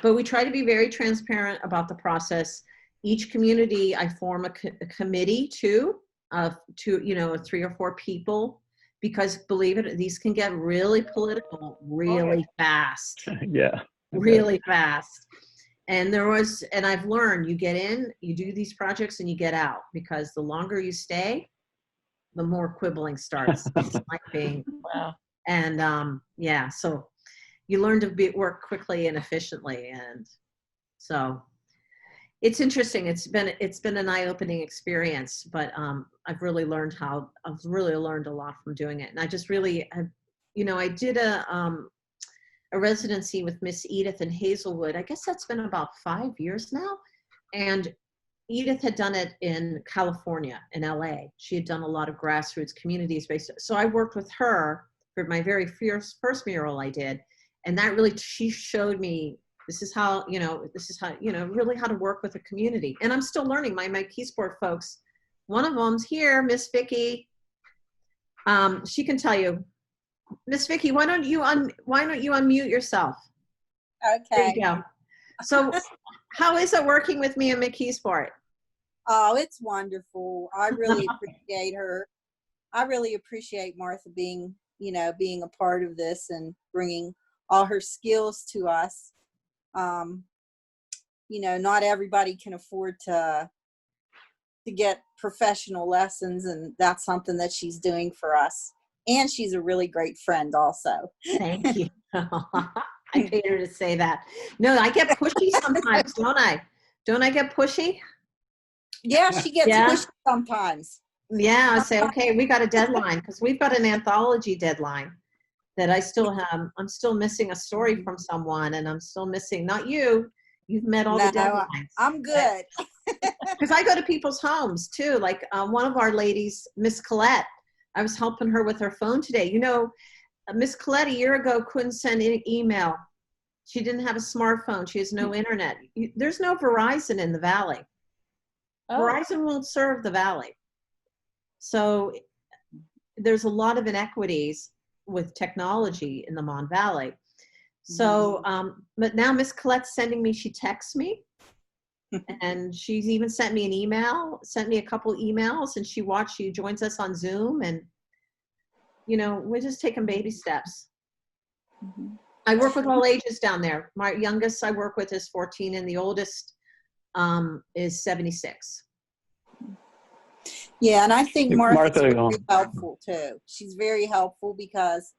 Speaker 5: But we try to be very transparent about the process. Each community, I form a committee too, of 3 or 4 people, because believe it, these can get really political really fast.
Speaker 12: Yeah.
Speaker 5: Really fast. And I've learned, you get in, you do these projects and you get out, because the longer you stay, the more quibbling starts. It's like being,
Speaker 2: Wow.
Speaker 5: And yeah, so you learn to work quickly and efficiently. And so it's interesting. It's been an eye-opening experience, but I've really learned a lot from doing it. And I just really have, I did a residency with Miss Edith in Hazelwood. I guess that's been about 5 years now. And Edith had done it in California, in LA. She had done a lot of grassroots communities based. So I worked with her for my very first mural I did. And that really, she showed me, this is how, really how to work with a community. And I'm still learning. My Keysport folks, one of them's here, Miss Vicky. She can tell you. Miss Vicky, why don't you unmute yourself?
Speaker 15: Okay.
Speaker 5: There you go. So how is it working with me and McKeesport?
Speaker 15: Oh, it's wonderful. I really appreciate her. I really appreciate Martha being a part of this and bringing all her skills to us. Not everybody can afford to get professional lessons, and that's something that she's doing for us. And she's a really great friend also.
Speaker 5: Thank you. I paid her to say that. No, I get pushy sometimes, don't I? Don't I get pushy?
Speaker 15: Yeah, she gets pushy sometimes.
Speaker 5: Yeah, I say, okay, we got a deadline, because we've got an anthology deadline that I still have. I'm still missing a story from someone, and I'm still missing, not you. You've met all the deadlines.
Speaker 15: I'm good.
Speaker 5: Because I go to people's homes too. Like one of our ladies, Miss Colette, I was helping her with her phone today. Miss Colette a year ago couldn't send an email. She didn't have a smartphone. She has no internet. There's no Verizon in the Valley. Oh. Verizon won't serve the Valley. So there's a lot of inequities with technology in the Mon Valley. So, but now Miss Colette's sending me, she texts me. And she's even sent me an email, sent me a couple emails, and she joins us on Zoom, and we're just taking baby steps. I work with all ages down there. My youngest I work with is 14, and the oldest is 76.
Speaker 15: Yeah, and I think Martha's very helpful too. She's very helpful because,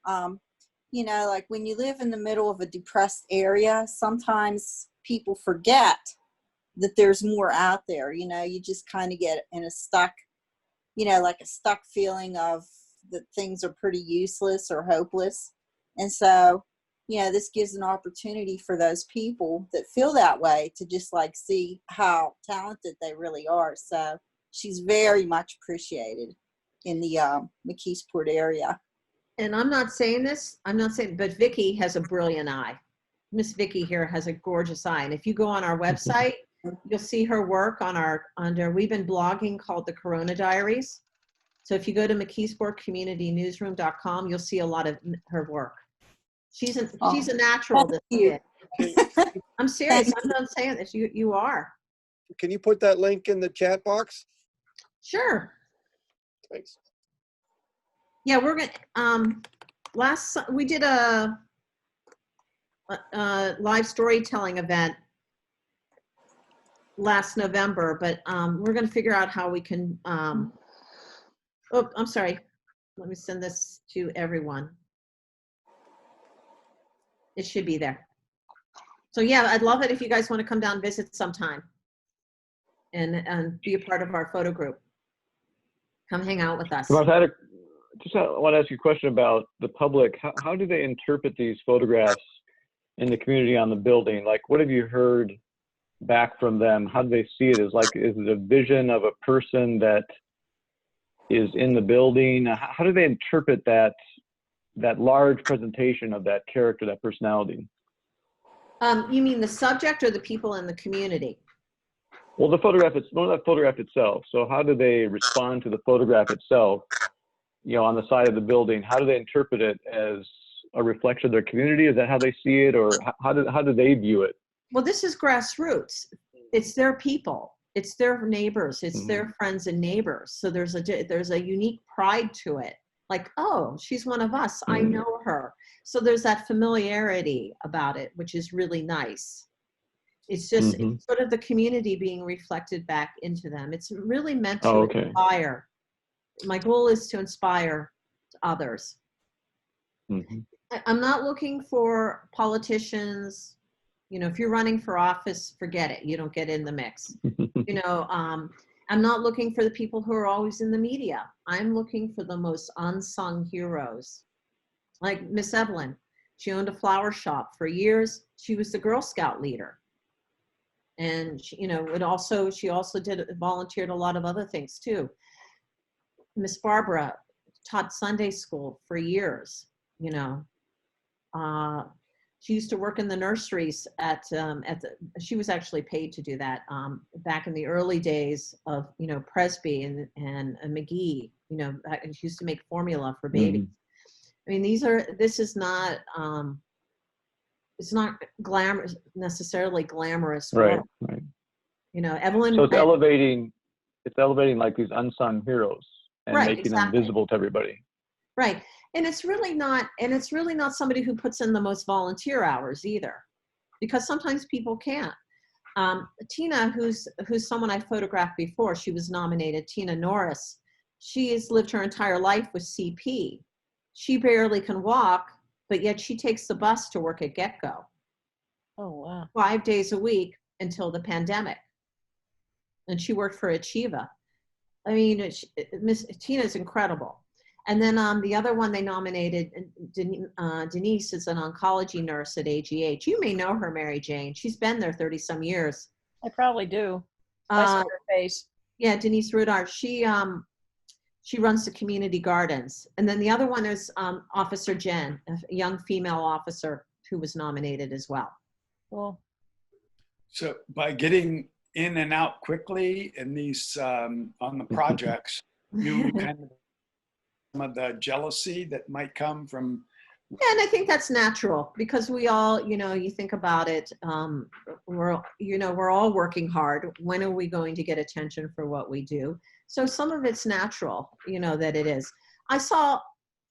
Speaker 15: like when you live in the middle of a depressed area, sometimes people forget that there's more out there. You just kind of get in a stuck feeling of that things are pretty useless or hopeless. And so, this gives an opportunity for those people that feel that way to just see how talented they really are. So she's very much appreciated in the McKeesport area.
Speaker 5: And I'm not saying, but Vicky has a brilliant eye. Miss Vicky here has a gorgeous eye. And if you go on our website, you'll see her work on we've been blogging called the Corona Diaries. So if you go to McKeesport-CommunityNewsroom.com, you'll see a lot of her work. She's a natural. This kid. I'm serious. I'm not saying this. You are.
Speaker 16: Can you put that link in the chat box?
Speaker 5: Sure.
Speaker 16: Thanks.
Speaker 5: Yeah, we're gonna. We did a live storytelling event last November, but we're going to figure out how we can. Oh, I'm sorry. Let me send this to everyone. It should be there. So yeah, I'd love it if you guys want to come down and visit sometime and be a part of our photo group. Come hang out with us.
Speaker 12: Martha, I want to ask you a question about the public. How do they interpret these photographs in the community on the building? Like, what have you heard back from them? How do they see it? Is it a vision of a person that is in the building? How do they interpret that large presentation of that character, that personality?
Speaker 5: You mean the subject or the people in the community?
Speaker 12: Well, the photograph itself. So how do they respond to the photograph itself, on the side of the building? How do they interpret it as a reflection of their community? Is that how they see it, or how do they view it?
Speaker 5: Well, this is grassroots. It's their people. It's their neighbors. It's their friends and neighbors. So there's a unique pride to it. Like, oh, she's one of us. I know her. So there's that familiarity about it, which is really nice. It's just it's sort of the community being reflected back into them. It's really meant to inspire. My goal is to inspire others. I'm not looking for politicians. If you're running for office, forget it. You don't get in the mix. I'm not looking for the people who are always in the media. I'm looking for the most unsung heroes. Like Miss Evelyn, she owned a flower shop for years. She was the Girl Scout leader. And she also volunteered a lot of other things too. Miss Barbara taught Sunday school for years. She used to work in the nurseries she was actually paid to do that back in the early days of, Presby and McGee, she used to make formula for babies. I mean, this is not, it's not necessarily glamorous.
Speaker 12: Right.
Speaker 5: Evelyn.
Speaker 12: So it's elevating like these unsung heroes and making them visible to everybody.
Speaker 5: Right. And it's really not somebody who puts in the most volunteer hours either, because sometimes people can't. Tina, who's someone I photographed before, she was nominated, Tina Norris. She has lived her entire life with CP. She barely can walk, but yet she takes the bus to work at Get-Go.
Speaker 2: Oh, wow. 5
Speaker 5: days a week until the pandemic. And she worked for Achieva. I mean, Miss Tina's incredible. And then the other one they nominated, Denise, is an oncology nurse at AGH. You may know her, MaryJane. She's been there 30 some years.
Speaker 2: I probably do. I saw her face.
Speaker 5: Yeah, Denise Rudar. She runs the community gardens. And then the other one is Officer Jen, a young female officer who was nominated as well.
Speaker 2: Cool.
Speaker 11: So by getting in and out quickly in these on the projects, you kind of some of the jealousy that might come from.
Speaker 5: Yeah, and I think that's natural because we all, you think about it, we're all working hard. When are we going to get attention for what we do? So some of it's natural, that it is. I saw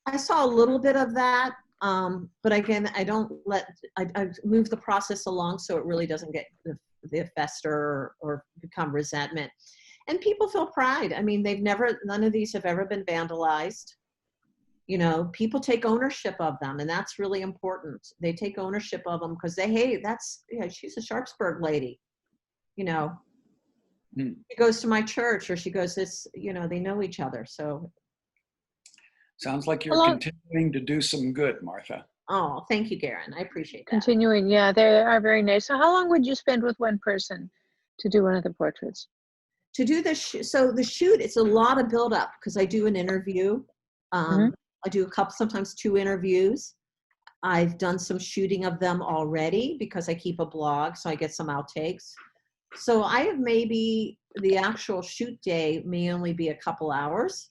Speaker 5: a little bit of that, but again, I move the process along so it really doesn't get the fester or become resentment. And people feel pride. I mean, none of these have ever been vandalized. People take ownership of them, and that's really important. They take ownership of them because she's a Sharpsburg lady. She goes to my church, or she goes they know each other. So
Speaker 11: sounds like you're continuing to do some good, Martha.
Speaker 5: Oh, thank you, Garen. I appreciate that.
Speaker 7: Continuing, yeah, they are very nice. So how long would you spend with one person to do one of the portraits?
Speaker 5: To do the shoot, it's a lot of buildup because I do an interview. I do sometimes 2 interviews. I've done some shooting of them already because I keep a blog, so I get some outtakes. So I have maybe the actual shoot day may only be a couple hours.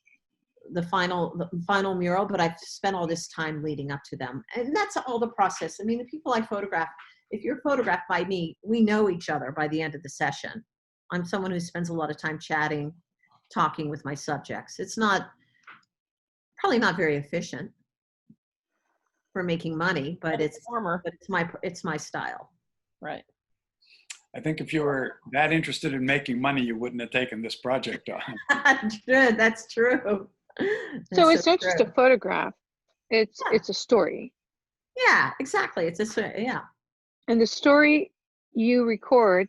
Speaker 5: the final mural, but I've spent all this time leading up to them. And that's all the process. I mean, the people I photograph, if you're photographed by me, we know each other by the end of the session. I'm someone who spends a lot of time chatting, talking with my subjects. It's probably not very efficient for making money, but it's my style.
Speaker 2: Right.
Speaker 11: I think if you were that interested in making money, you wouldn't have taken this project on.
Speaker 5: Good, that's true.
Speaker 7: So it's not just a photograph, it's a story.
Speaker 5: Yeah, exactly. Yeah.
Speaker 7: And the story you record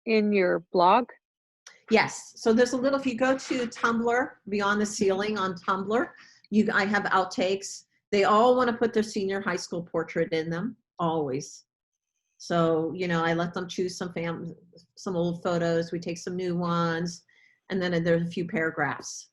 Speaker 7: in your blog?
Speaker 5: Yes. So there's a little, if you go to Tumblr, Beyond the Ceiling on Tumblr, I have outtakes. They all want to put their senior high school portrait in them, always. So, you know, I let them choose some old photos. We take some new ones, and then there's a few paragraphs.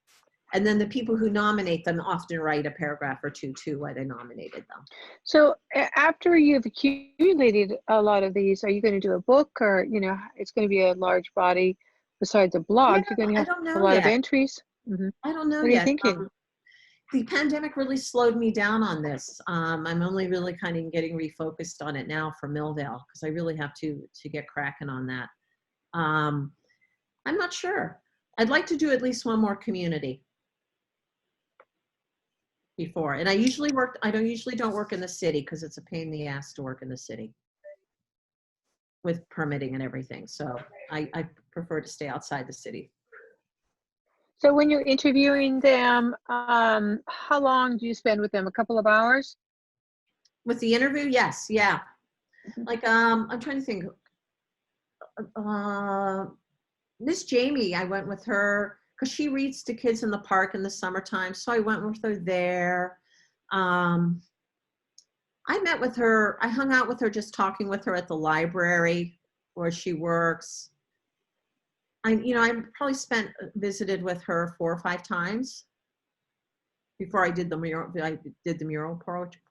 Speaker 5: And then the people who nominate them often write a paragraph or two too, why they nominated them.
Speaker 7: So after you've accumulated a lot of these, are you going to do a book, or, you know, it's going to be a large body besides a blog? You're going to have a lot of entries? Mm-hmm.
Speaker 5: I don't know
Speaker 7: what
Speaker 5: yet.
Speaker 7: Are you thinking?
Speaker 5: The pandemic really slowed me down on this. I'm only really kind of getting refocused on it now for Millvale, because I really have to get cracking on that. I'm not sure. I'd like to do at least one more community before. And I usually don't work in the city because it's a pain in the ass to work in the city with permitting and everything. So I prefer to stay outside the city.
Speaker 7: So when you're interviewing them, how long do you spend with them? A couple of hours?
Speaker 5: With the interview? Yes. Yeah. Like, I'm trying to think. Miss Jamie, I went with her because she reads to kids in the park in the summertime. So I went with her there. I met with her. I hung out with her, just talking with her at the library where she works. I probably visited with her 4 or 5 times before I did the mural. I did the mural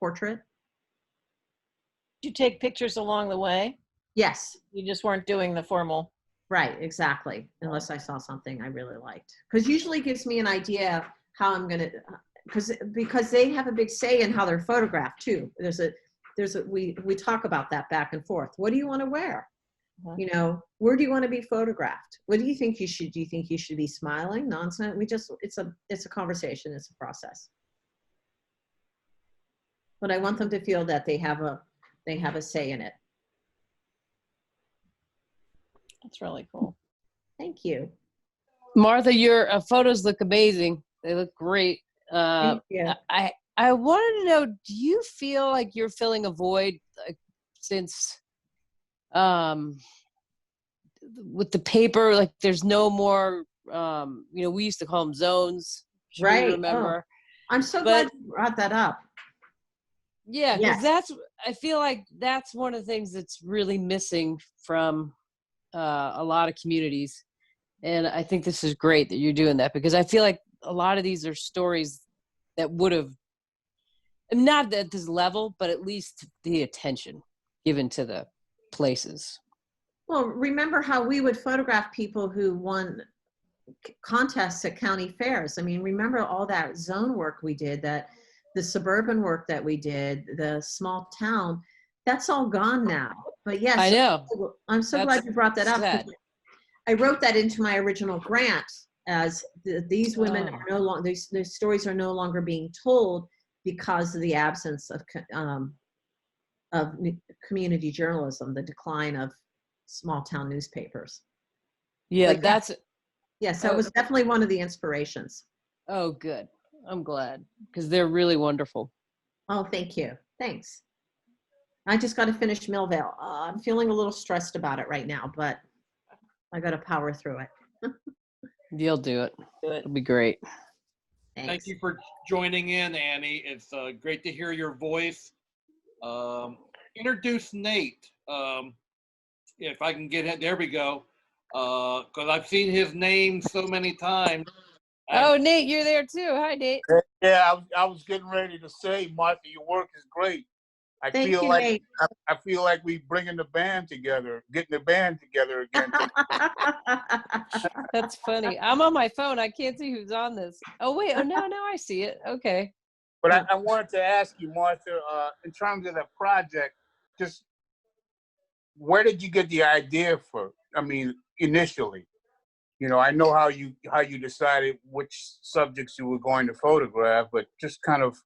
Speaker 5: portrait.
Speaker 2: Did you take pictures along the way?
Speaker 5: Yes.
Speaker 2: You just weren't doing the formal.
Speaker 5: Right, exactly. Unless I saw something I really liked, because usually gives me an idea how I'm gonna. Because they have a big say in how they're photographed too. We talk about that back and forth. What do you want to wear? You know, where do you want to be photographed? What do you think you should? Do you think you should be smiling? Nonsense. It's a conversation. It's a process. But I want them to feel that they have a say in it.
Speaker 2: That's really cool.
Speaker 5: Thank you,
Speaker 17: Martha. Your photos look amazing. They look great.
Speaker 5: Thank you.
Speaker 17: I wanted to know, do you feel like you're filling a void, since with the paper, like there's no more, we used to call them zones.
Speaker 5: Right.
Speaker 17: Remember?
Speaker 5: Oh, I'm so glad you brought that up.
Speaker 17: Yeah, because
Speaker 5: Yes.
Speaker 17: I feel like that's one of the things that's really missing from a lot of communities. And I think this is great that you're doing that, because I feel like a lot of these are stories that would have, not at this level, but at least the attention given to the places.
Speaker 5: Well, remember how we would photograph people who won contests at county fairs. I mean, remember all that zone work we did, the suburban work that we did, the small town, that's all gone now. But yes,
Speaker 17: I know.
Speaker 5: I'm so glad you brought that up.
Speaker 17: Sad.
Speaker 5: I wrote that into my original grant as these women are no longer, these stories are no longer being told because of the absence of community journalism, the decline of small town newspapers.
Speaker 17: Yeah,
Speaker 5: But
Speaker 17: that's
Speaker 5: yes, that was definitely one of the inspirations.
Speaker 17: Oh, good. I'm glad, because they're really wonderful.
Speaker 5: Oh, thank you. Thanks. I just got to finish Millvale. I'm feeling a little stressed about it right now, but I got to power through it.
Speaker 17: You'll do it. It'll be great.
Speaker 10: Thank you for joining in, Annie. It's great to hear your voice. Introduce Nate. If I can get it, there we go. Because I've seen his name so many times.
Speaker 17: Oh, Nate, you're there too. Hi, Nate.
Speaker 18: Yeah, I was getting ready to say, Martha, your work is great. I
Speaker 5: Thank
Speaker 18: feel
Speaker 5: you,
Speaker 18: like
Speaker 5: Nate.
Speaker 18: I feel like we bringing the band together, getting the band together again.
Speaker 17: That's funny. I'm on my phone. I can't see who's on this. Oh wait. Oh no, now I see it. Okay.
Speaker 18: But I wanted to ask you, Martha, in terms of the project, just where did you get the idea for? I mean, initially, I know how you decided which subjects you were going to photograph, but just kind of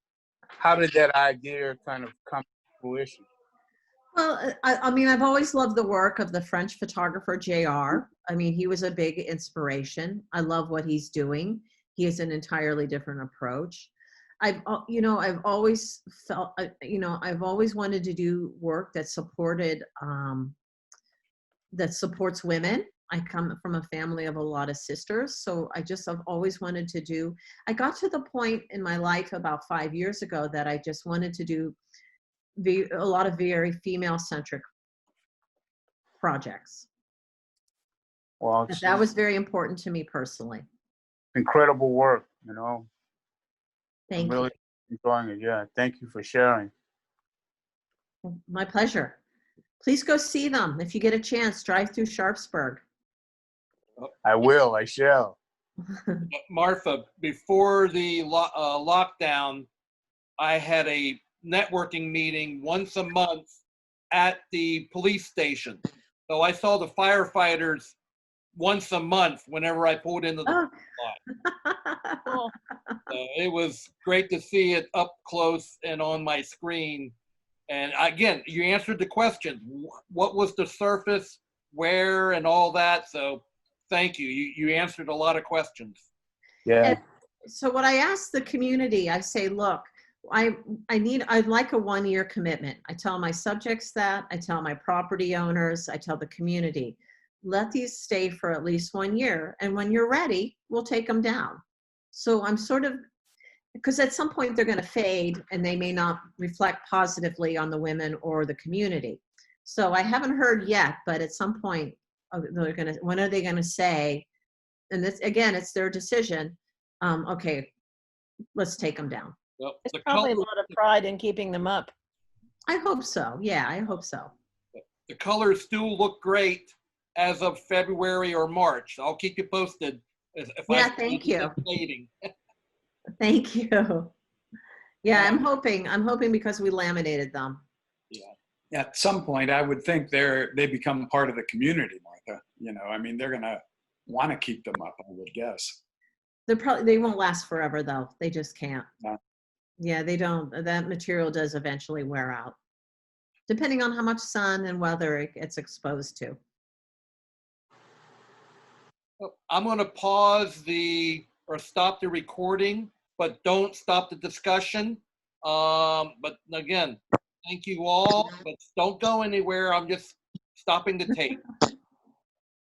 Speaker 18: how did that idea kind of come to fruition?
Speaker 5: Well, I mean, I've always loved the work of the French photographer JR. I mean, he was a big inspiration. I love what he's doing. He has an entirely different approach. I've always felt, I've always wanted to do work that supports women. I come from a family of a lot of sisters, so I've always wanted to do. I got to the point in my life about 5 years ago that I just wanted to do a lot of very female-centric projects.
Speaker 18: Well,
Speaker 5: That was very important to me personally.
Speaker 18: incredible work,
Speaker 5: Thank
Speaker 18: I'm really enjoying it. Yeah, thank you for sharing.
Speaker 5: you. My pleasure. Please go see them. If you get a chance, drive through Sharpsburg.
Speaker 18: I will. I shall.
Speaker 10: Martha, before the lockdown, I had a networking meeting once a month at the police station. So I saw the firefighters once a month whenever I pulled into the lot. So it was great to see it up close and on my screen. And again, you answered the question. What was the surface, where, and all that. So thank you. You answered a lot of questions.
Speaker 18: Yeah.
Speaker 5: And so what I ask the community, I say, look, I'd like a 1-year commitment. I tell my subjects that, I tell my property owners, I tell the community, let these stay for at least 1 year. And when you're ready, we'll take them down. So I'm sort of, because at some point they're going to fade and they may not reflect positively on the women or the community. So I haven't heard yet, but at some point when are they going to say, and this, again, it's their decision. Okay, let's take them down.
Speaker 10: Well,
Speaker 2: There's probably a lot of pride in keeping them up.
Speaker 5: I hope so. Yeah, I hope so.
Speaker 10: The colors still look great as of February or March. I'll keep you posted.
Speaker 5: Thank you.
Speaker 10: Fading.
Speaker 5: Thank you. Yeah, I'm hoping because we laminated them.
Speaker 11: Yeah. At some point, I would think they become part of the community, Martha. I mean, they're going to want to keep them up, I would guess.
Speaker 5: They won't last forever though. They just can't.
Speaker 11: No.
Speaker 5: Yeah, they don't. That material does eventually wear out, depending on how much sun and weather it gets exposed to.
Speaker 10: I'm going to pause or stop the recording, but don't stop the discussion. But again, thank you all, but don't go anywhere. I'm just stopping the tape.